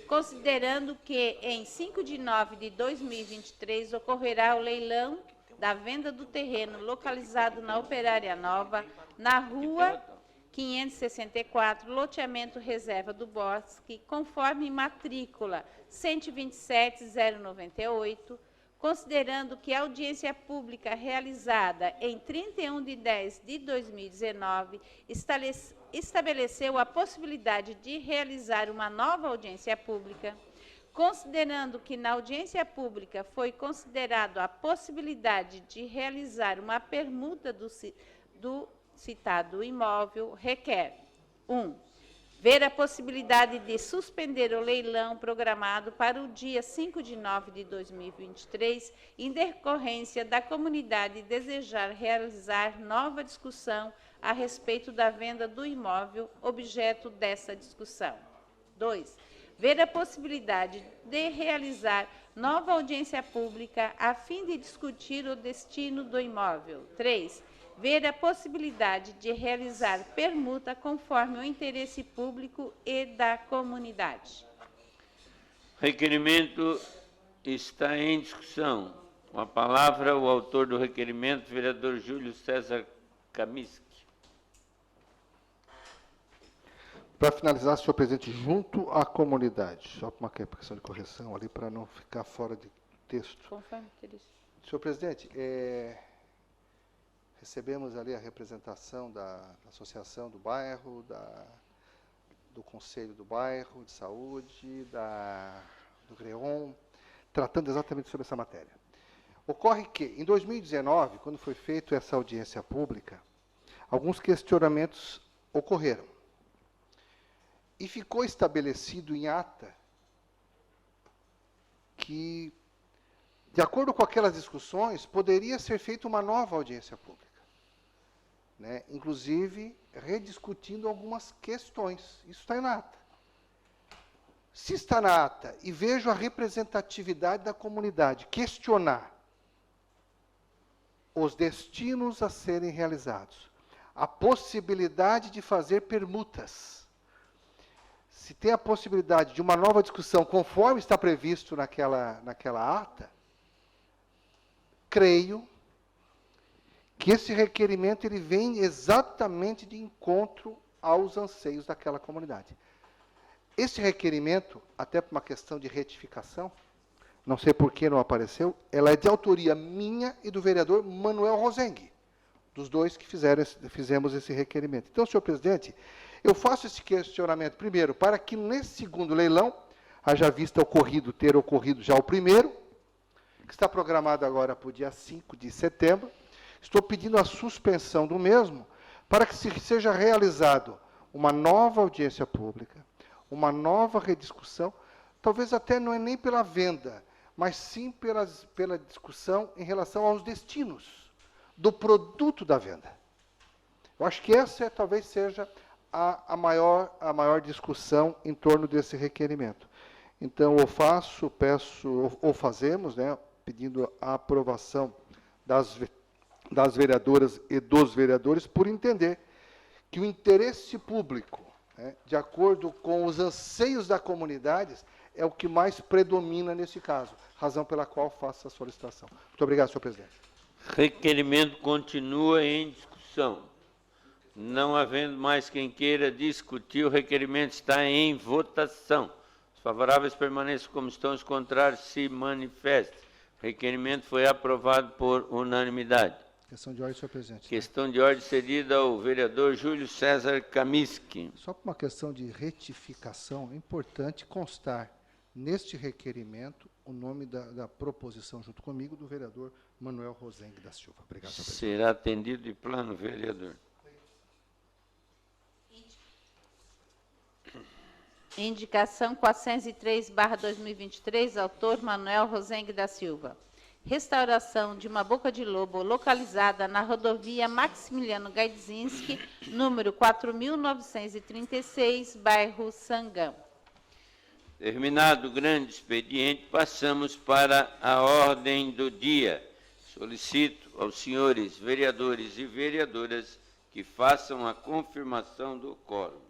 Speaker 2: Considerando que em 5 de nove de 2023 ocorrerá o leilão da venda do terreno localizado na Operária Nova, na rua 564, loteamento Reserva do Bosque, conforme matrícula 127.098, considerando que a audiência pública realizada em 31 de 10 de 2019 estabeleceu a possibilidade de realizar uma nova audiência pública, considerando que na audiência pública foi considerado a possibilidade de realizar uma permuta do citado imóvel, requer 1. Ver a possibilidade de suspender o leilão programado para o dia 5 de nove de 2023, em decorrência da comunidade desejar realizar nova discussão a respeito da venda do imóvel objeto dessa discussão. 2. Ver a possibilidade de realizar nova audiência pública a fim de discutir o destino do imóvel. 3. Ver a possibilidade de realizar permuta conforme o interesse público e da comunidade.
Speaker 1: Requerimento está em discussão. Com a palavra, o autor do requerimento, vereador Júlio César Kaminski.
Speaker 14: Para finalizar, senhor presidente, junto à comunidade, só para uma questão de correção ali, para não ficar fora de texto.
Speaker 2: Conforme interesse.
Speaker 14: Senhor presidente, recebemos ali a representação da associação do bairro, do conselho do bairro de saúde, do GREON, tratando exatamente sobre essa matéria. Ocorre que, em 2019, quando foi feita essa audiência pública, alguns questionamentos ocorreram. E ficou estabelecido em ata que, de acordo com aquelas discussões, poderia ser feita uma nova audiência pública. Né? Inclusive, rediscutindo algumas questões. Isso está na ata. Se está na ata e vejo a representatividade da comunidade questionar os destinos a serem realizados, a possibilidade de fazer permutas, se tem a possibilidade de uma nova discussão conforme está previsto naquela ata, creio que esse requerimento ele vem exatamente de encontro aos anseios daquela comunidade. Esse requerimento, até por uma questão de retificação, não sei por que não apareceu, ela é de autoria minha e do vereador Manuel Rosengue, dos dois que fizemos esse requerimento. Então, senhor presidente, eu faço esse questionamento, primeiro, para que nesse segundo leilão, haja vista ter ocorrido já o primeiro, que está programado agora para o dia 5 de setembro, estou pedindo a suspensão do mesmo, para que seja realizado uma nova audiência pública, uma nova rediscussão, talvez até não é nem pela venda, mas sim pela discussão em relação aos destinos do produto da venda. Eu acho que essa talvez seja a maior discussão em torno desse requerimento. Então, fazemos, né, pedindo a aprovação das vereadoras e dos vereadores, por entender que o interesse público, né, de acordo com os anseios da comunidade, é o que mais predomina nesse caso, razão pela qual faço a solicitação. Muito obrigado, senhor presidente.
Speaker 1: Requerimento continua em discussão. Não havendo mais quem queira discutir, o requerimento está em votação. Os favoráveis permaneçam como estão, os contrários se manifestem. O requerimento foi aprovado por unanimidade.
Speaker 17: Questão de ordem, senhor presidente.
Speaker 1: Questão de ordem cedida ao vereador Júlio César Kaminsky.
Speaker 17: Só por uma questão de retificação, é importante constar neste requerimento o nome da proposição, junto comigo, do vereador Manuel Rosengue da Silva. Obrigado, senhor presidente.
Speaker 1: Será atendido de plano, vereador.
Speaker 2: Indicação 403/2023, autor Manuel Rosengue da Silva. Restauração de uma boca de lobo localizada na rodovia Maximiliano Gaidzinski, número 4.936, bairro Sangão.
Speaker 1: Terminado o grande expediente, passamos para a ordem do dia. Solicito aos senhores vereadores e vereadoras que façam a confirmação do quórum.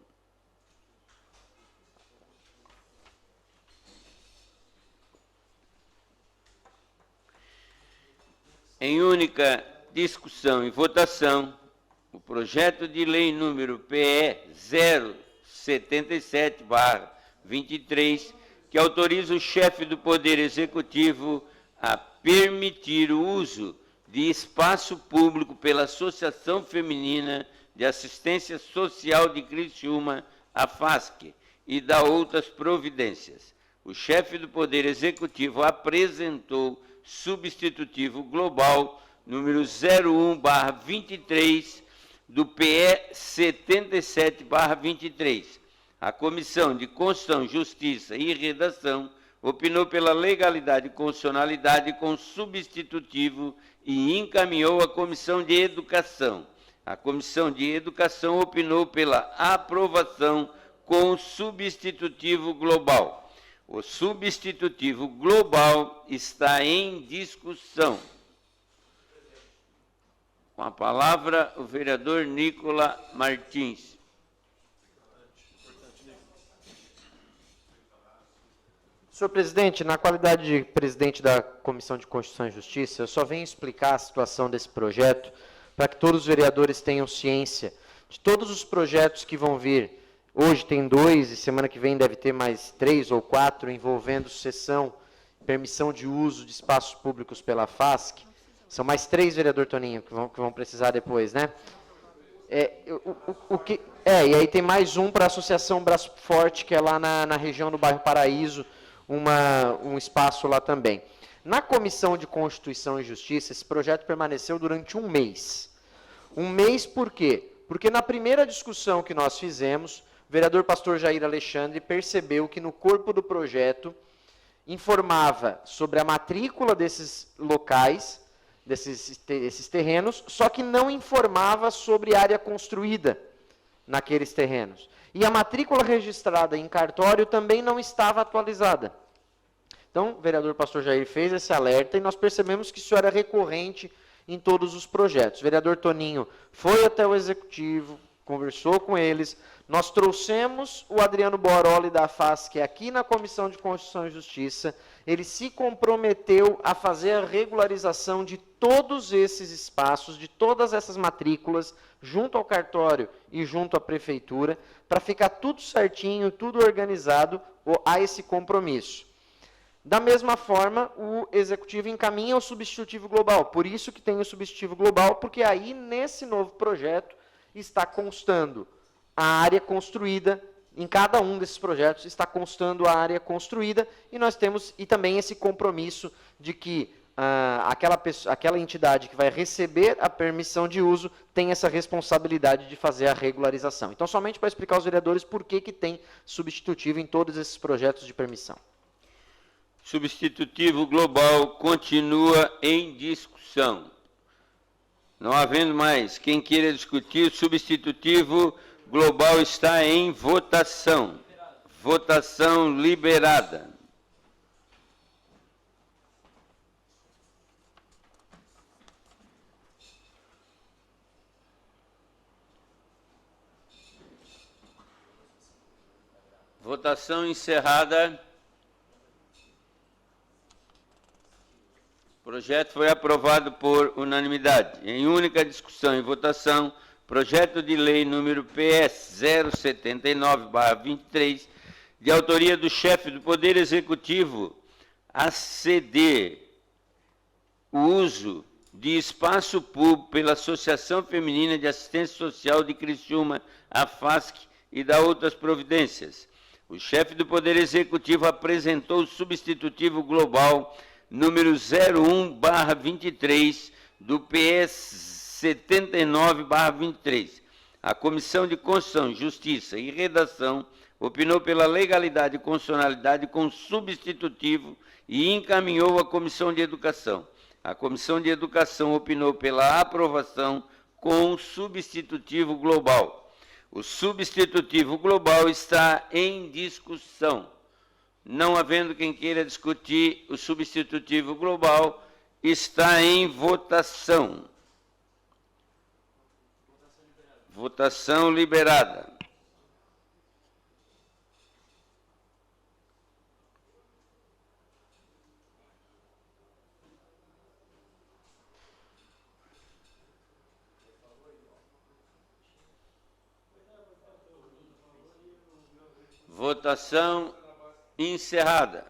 Speaker 1: Em única discussão e votação, o projeto de lei número PE 077/23, que autoriza o chefe do Poder Executivo a permitir o uso de espaço público pela Associação Feminina de Assistência Social de Criciúma, a FASC, e da outras providências. O chefe do Poder Executivo apresentou substitutivo global número 01/23 do PE 77/23. A Comissão de Constituição, Justiça e Redação opinou pela legalidade e constitucionalidade com substitutivo e encaminhou à Comissão de Educação. A Comissão de Educação opinou pela aprovação com substitutivo global. O substitutivo global está em discussão. Com a palavra, o vereador Nicola Martins.
Speaker 3: Senhor presidente, na qualidade de presidente da Comissão de Constituição e Justiça, eu só venho explicar a situação desse projeto para que todos os vereadores tenham ciência de todos os projetos que vão vir. Hoje tem 2 e semana que vem deve ter mais 3 ou 4 envolvendo cessão, permissão de uso de espaços públicos pela FASC. São mais 3, vereador Toninho, que vão precisar depois, né? E aí tem mais um para a Associação Braço Forte, que é lá na região do bairro Paraíso, um espaço lá também. Na Comissão de Constituição e Justiça, esse projeto permaneceu durante 1 mês. 1 mês por quê? Porque na primeira discussão que nós fizemos, o vereador pastor Jair Alexandre percebeu que no corpo do projeto informava sobre a matrícula desses locais, desses terrenos, só que não informava sobre área construída naqueles terrenos. E a matrícula registrada em cartório também não estava atualizada. Então, o vereador pastor Jair fez esse alerta e nós percebemos que isso era recorrente em todos os projetos. O vereador Toninho foi até o Executivo, conversou com eles, nós trouxemos o Adriano Boroli da FASC aqui na Comissão de Constituição e Justiça, ele se comprometeu a fazer a regularização de todos esses espaços, de todas essas matrículas, junto ao cartório e junto à prefeitura, para ficar tudo certinho, tudo organizado a esse compromisso. Da mesma forma, o Executivo encaminha o substitutivo global, por isso que tem o substitutivo global, porque aí, nesse novo projeto, está constando a área construída, em cada um desses projetos está constando a área construída, e nós temos também esse compromisso de que aquela entidade que vai receber a permissão de uso tem essa responsabilidade de fazer a regularização. Então, somente para explicar aos vereadores por que tem substitutivo em todos esses projetos de permissão.
Speaker 1: Substitutivo global continua em discussão. Não havendo mais quem queira discutir, o substitutivo global está em votação. Votação liberada. Votação encerrada. O projeto foi aprovado por unanimidade. Em única discussão e votação, projeto de lei número PS 079/23, de autoria do chefe do Poder Executivo, a ceder o uso de espaço público pela Associação Feminina de Assistência Social de Criciúma, a FASC, e da outras providências. O chefe do Poder Executivo apresentou o substitutivo global número 01/23 do PS 79/23. A Comissão de Constituição, Justiça e Redação opinou pela legalidade e constitucionalidade com substitutivo e encaminhou à Comissão de Educação. A Comissão de Educação opinou pela aprovação com substitutivo global. O substitutivo global está em discussão. Não havendo quem queira discutir o substitutivo global, está em votação. Votação liberada. Votação encerrada.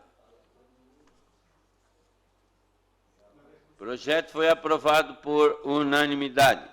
Speaker 1: O projeto foi aprovado por unanimidade.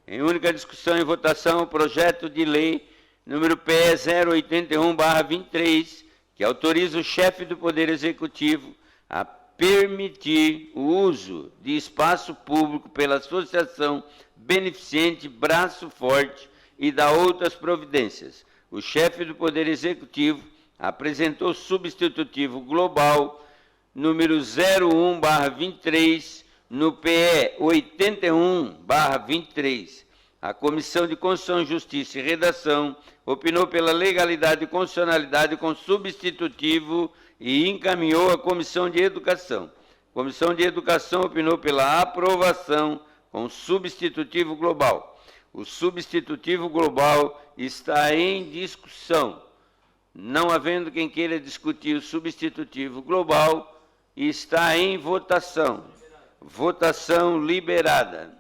Speaker 1: Em única discussão e votação, o projeto de lei número PE 081/23, que autoriza o chefe do Poder Executivo a permitir o uso de espaço público pela Associação Beneficente Braço Forte e da outras providências. O chefe do Poder Executivo apresentou substitutivo global número 01/23 no PE 81/23. A Comissão de Constituição, Justiça e Redação opinou pela legalidade e constitucionalidade com substitutivo e encaminhou à Comissão de Educação. A Comissão de Educação opinou pela aprovação com substitutivo global. O substitutivo global está em discussão. Não havendo quem queira discutir o substitutivo global, está em votação. Votação liberada.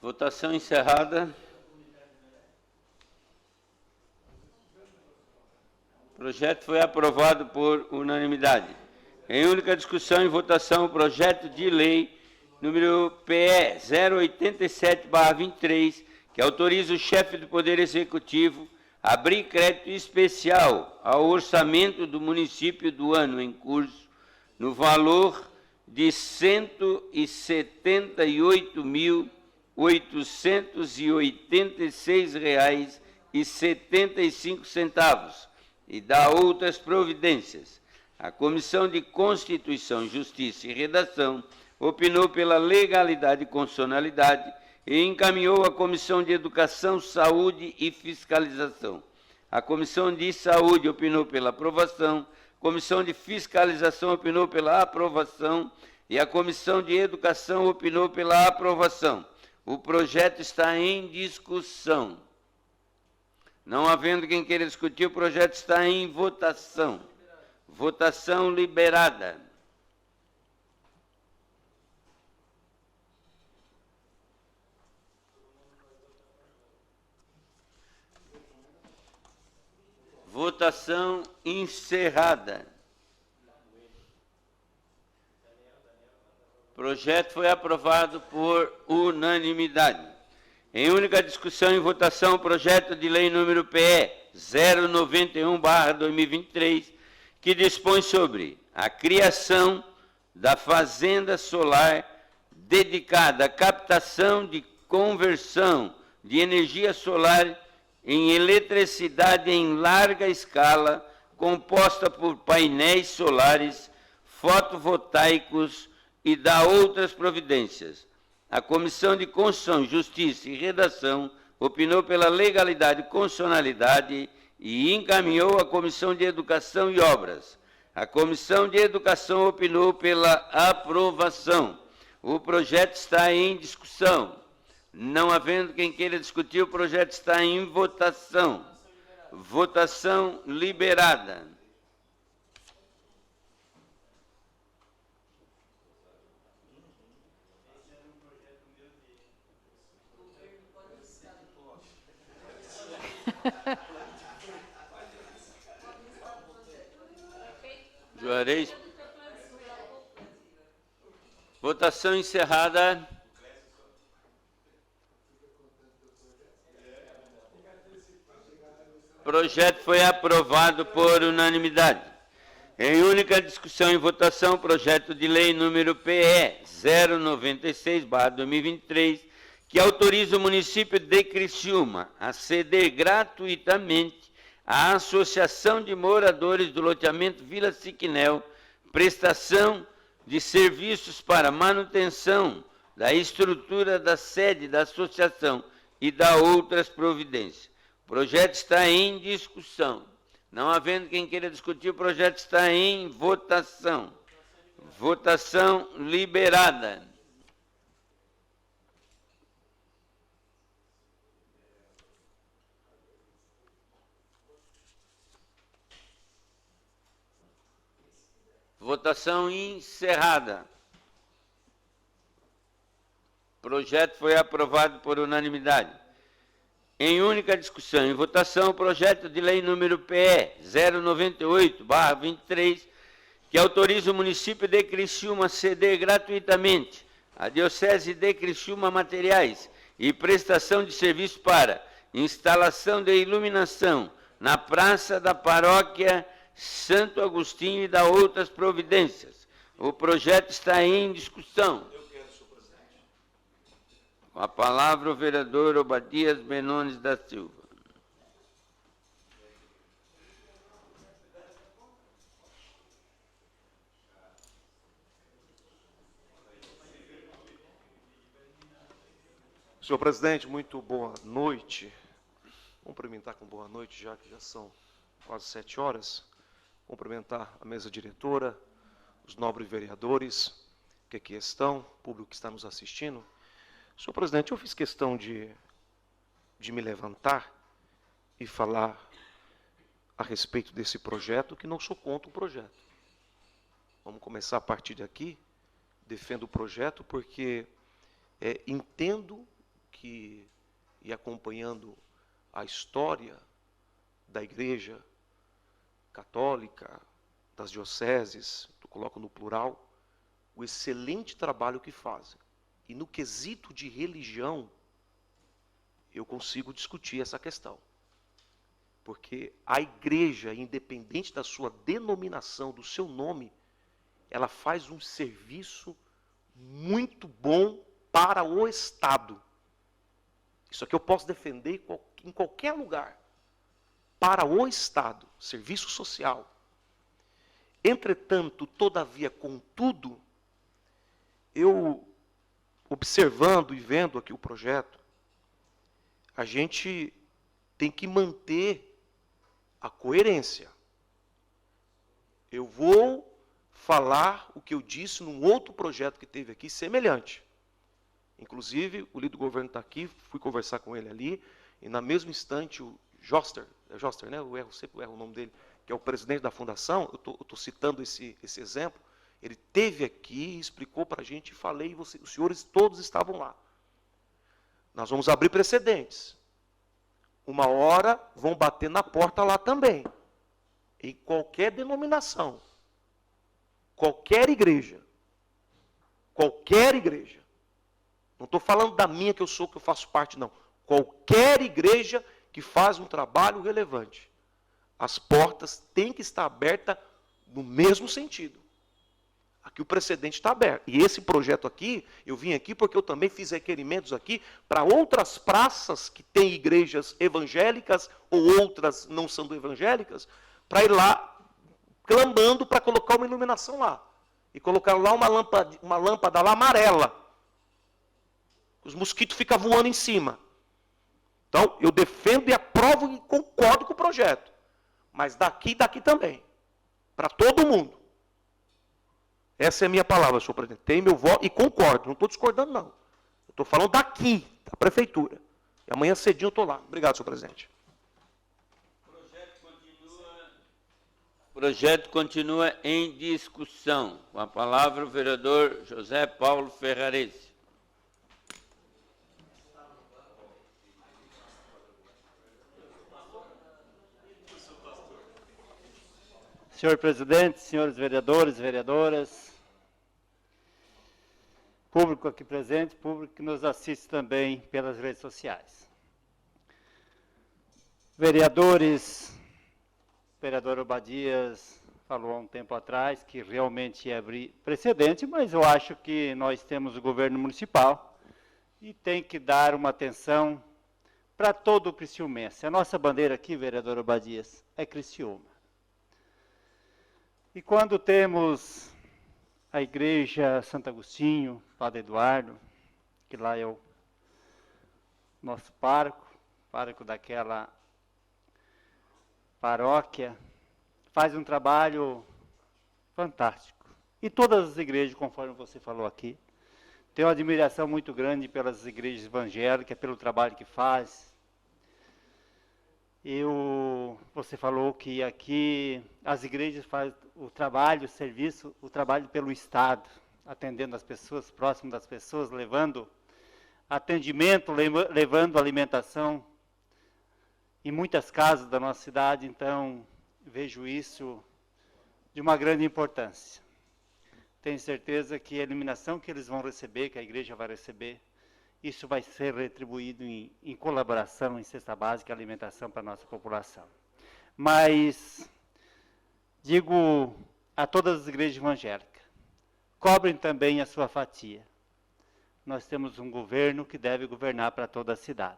Speaker 1: Votação encerrada. O projeto foi aprovado por unanimidade. Em única discussão e votação, o projeto de lei número PE 087/23, que autoriza o chefe do Poder Executivo a abrir crédito especial ao orçamento do município do ano em curso, no valor de R$ 178.886,75 e da outras providências. A Comissão de Constituição, Justiça e Redação opinou pela legalidade e constitucionalidade e encaminhou à Comissão de Educação, Saúde e Fiscalização. A Comissão de Saúde opinou pela aprovação, a Comissão de Fiscalização opinou pela aprovação e a Comissão de Educação opinou pela aprovação. O projeto está em discussão. Não havendo quem queira discutir, o projeto está em votação. Votação liberada. Votação encerrada. O projeto foi aprovado por unanimidade. Em única discussão e votação, o projeto de lei número PE 091/2023, que dispõe sobre a criação da fazenda solar dedicada à captação de conversão de energia solar em eletricidade em larga escala, composta por painéis solares, fotovoltaicos e da outras providências. A Comissão de Constituição, Justiça e Redação opinou pela legalidade e constitucionalidade e encaminhou à Comissão de Educação e Obras. A Comissão de Educação opinou pela aprovação. O projeto está em discussão. Não havendo quem queira discutir, o projeto está em votação. Votação liberada. Juarez. Votação encerrada. O projeto foi aprovado por unanimidade. Em única discussão e votação, o projeto de lei número PE 096/2023, que autoriza o município de Criciúma a ceder gratuitamente à Associação de Moradores do Loteamento Vila Siquinel prestação de serviços para manutenção da estrutura da sede da associação e da outras providências. O projeto está em discussão. Não havendo quem queira discutir, o projeto está em votação. Votação liberada. Votação encerrada. O projeto foi aprovado por unanimidade. Em única discussão e votação, o projeto de lei número PE 098/23, que autoriza o município de Criciúma a ceder gratuitamente à Diocese de Criciúma materiais e prestação de serviço para instalação de iluminação na praça da paróquia Santo Agostinho e da outras providências. O projeto está em discussão. Com a palavra o vereador Obadias Benones da Silva.
Speaker 12: Senhor presidente, muito boa noite. Vamos cumprimentar com boa noite, já que já são quase 7 horas. Cumprimentar a mesa diretora, os nobres vereadores que aqui estão, o público que está nos assistindo. Senhor presidente, eu fiz questão de me levantar e falar a respeito desse projeto, que não sou contra o projeto. Vamos começar a partir daqui. Defendo o projeto porque entendo que, e acompanhando a história da Igreja Católica, das dioceses, eu coloco no plural, o excelente trabalho que fazem. E no quesito de religião, eu consigo discutir essa questão. Porque a igreja, independente da sua denominação, do seu nome, ela faz um serviço muito bom para o Estado. Isso aqui eu posso defender em qualquer lugar. Para o Estado, serviço social. Entretanto, todavia, contudo, eu, observando e vendo aqui o projeto, a gente tem que manter a coerência. Eu vou falar o que eu disse num outro projeto que teve aqui, semelhante. Inclusive, o líder do governo está aqui, fui conversar com ele ali, e na mesmo instante o Joster, né? Sempre erro o nome dele, que é o presidente da fundação, eu estou citando esse exemplo, ele esteve aqui, explicou para a gente, falei, e os senhores todos estavam lá. Nós vamos abrir precedentes. Uma hora vão bater na porta lá também. Em qualquer denominação. Qualquer igreja. Qualquer igreja. Não estou falando da minha que eu faço parte, não. Qualquer igreja que faz um trabalho relevante. As portas têm que estar abertas no mesmo sentido. Aqui o precedente está aberto. E esse projeto aqui, eu vim aqui porque eu também fiz requerimentos aqui para outras praças que têm igrejas evangélicas ou outras não sendo evangélicas, para ir lá clamando para colocar uma iluminação lá. E colocar lá uma lâmpada lá amarela. Os mosquitos ficam voando em cima. Então, eu defendo e aprovo e concordo com o projeto. Mas daqui e daqui também. Para todo mundo. Essa é a minha palavra, senhor presidente. Tem meu voto e concordo. Não estou discordando, não. Eu estou falando daqui, da prefeitura. E amanhã cedinho eu estou lá. Obrigado, senhor presidente.
Speaker 1: projeto continua em discussão. Com a palavra o vereador José Paulo Ferrarese.
Speaker 18: Senhor presidente, senhores vereadores, vereadoras, público aqui presente, público que nos assiste também pelas redes sociais. Vereadores, vereador Obadias falou há um tempo atrás que realmente ia abrir precedente, mas eu acho que nós temos o governo municipal e tem que dar uma atenção para todo o criciumense. A nossa bandeira aqui, vereador Obadias, é Criciúma. E quando temos a igreja Santo Agostinho, Padre Eduardo, que lá é o nosso pároco daquela paróquia, faz um trabalho fantástico. E todas as igrejas, conforme você falou aqui, tenho uma admiração muito grande pelas igrejas evangélicas, pelo trabalho que faz. Você falou que aqui as igrejas fazem o trabalho, o serviço, o trabalho pelo Estado, atendendo as pessoas, próximo das pessoas, levando atendimento, levando alimentação em muitas casas da nossa cidade. Então, vejo isso de uma grande importância. Tenho certeza que a iluminação que eles vão receber, que a igreja vai receber, isso vai ser retribuído em colaboração, em cesta básica e alimentação para a nossa população. Mas digo a todas as igrejas evangélicas, cobrem também a sua fatia. Nós temos um governo que deve governar para toda a cidade.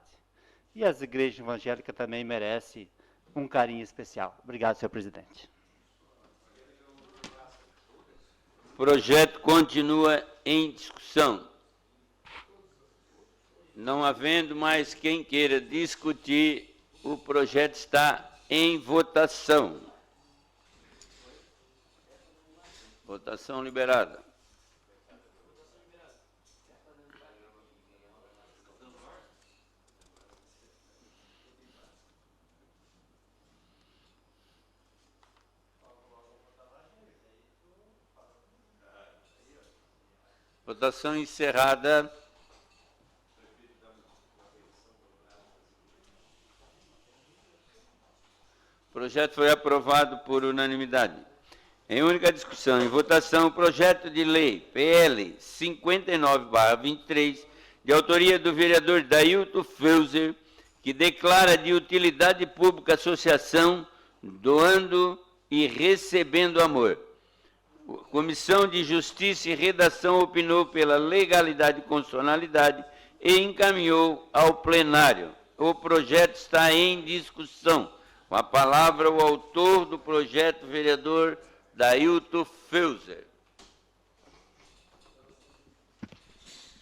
Speaker 18: E as igrejas evangélicas também merecem um carinho especial. Obrigado, senhor presidente.
Speaker 1: O projeto continua em discussão. Não havendo mais quem queira discutir, o projeto está em votação. Votação liberada. Votação encerrada. O projeto foi aprovado por unanimidade. Em única discussão, em votação, o projeto de lei PL 59/23, de autoria do vereador Dailton Feuser, que declara de utilidade pública a associação Doando e Recebendo Amor. A Comissão de Justiça e Redação opinou pela legalidade e constitucionalidade e encaminhou ao plenário. O projeto está em discussão. Com a palavra, o autor do projeto, vereador Dailton Feuser.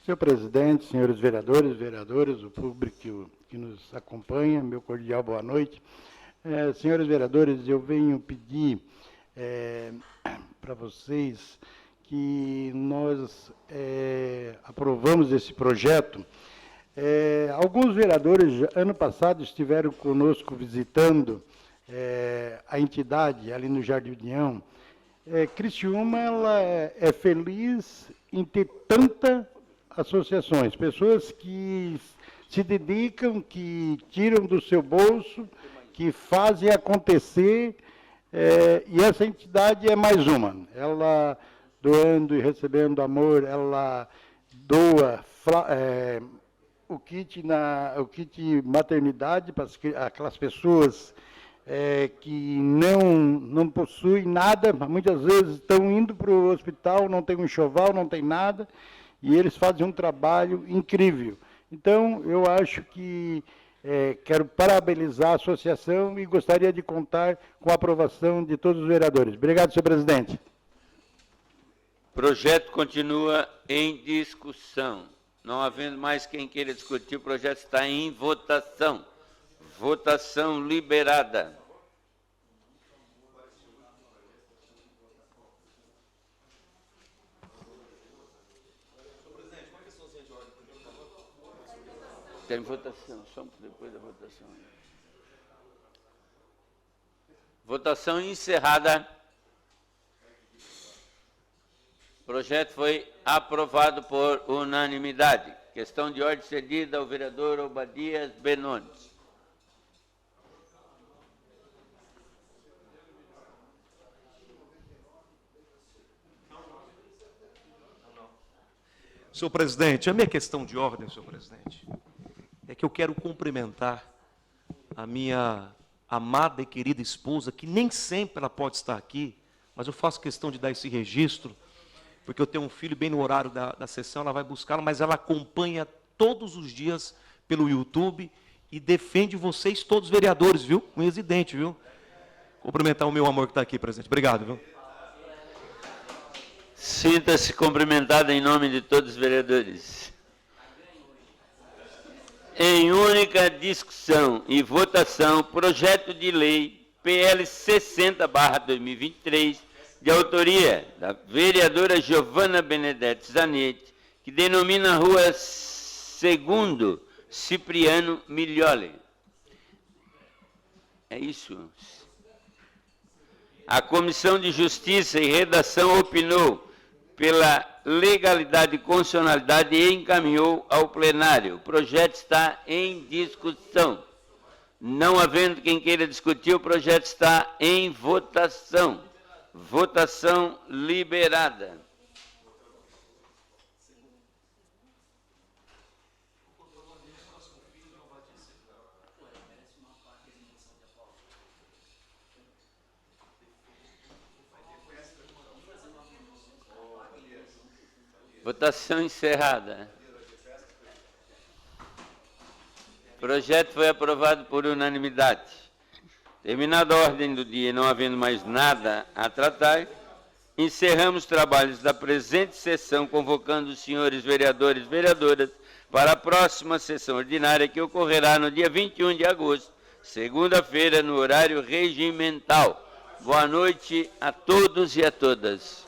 Speaker 19: Senhor presidente, senhores vereadores, vereadoras, o público que nos acompanha, meu cordial boa noite. Senhores vereadores, eu venho pedir para vocês que nós aprovamos esse projeto. Alguns vereadores, ano passado, estiveram conosco visitando a entidade ali no Jardim União. Criciúma, ela é feliz em ter tantas associações, pessoas que se dedicam, que tiram do seu bolso, que fazem acontecer, e essa entidade é mais uma. Ela, doando e recebendo amor, ela doa o kit maternidade para aquelas pessoas que não possuem nada, muitas vezes estão indo para o hospital, não tem um enxoval, não tem nada, e eles fazem um trabalho incrível. Então, eu acho que quero parabenizar a associação e gostaria de contar com a aprovação de todos os vereadores. Obrigado, senhor presidente.
Speaker 1: O projeto continua em discussão. Não havendo mais quem queira discutir, o projeto está em votação. Votação liberada. Tem votação, só depois da votação. Votação encerrada. O projeto foi aprovado por unanimidade. Questão de ordem cedida ao vereador Obadias Benones.
Speaker 12: Senhor presidente, a minha questão de ordem, senhor presidente, é que eu quero cumprimentar a minha amada e querida esposa, que nem sempre ela pode estar aqui, mas eu faço questão de dar esse registro, porque eu tenho um filho bem no horário da sessão, ela vai buscá-la, mas ela acompanha todos os dias pelo YouTube e defende vocês todos vereadores, viu? Um residente, viu? Cumprimentar o meu amor que está aqui, presidente. Obrigado, viu?
Speaker 1: Sinta-se cumprimentado em nome de todos os vereadores. Em única discussão e votação, projeto de lei PL 60/2023, de autoria da vereadora Giovana Benedetti Zanetti, que denomina a Rua Segundo Cipriano Miglioli. É isso. A Comissão de Justiça e Redação opinou pela legalidade e constitucionalidade e encaminhou ao plenário. O projeto está em discussão. Não havendo quem queira discutir, o projeto está em votação. Votação liberada. Votação encerrada. O projeto foi aprovado por unanimidade. Terminada a ordem do dia e não havendo mais nada a tratar, encerramos os trabalhos da presente sessão, convocando os senhores vereadores e vereadoras para a próxima sessão ordinária, que ocorrerá no dia 21 de agosto, segunda-feira, no horário regimental. Boa noite a todos e a todas.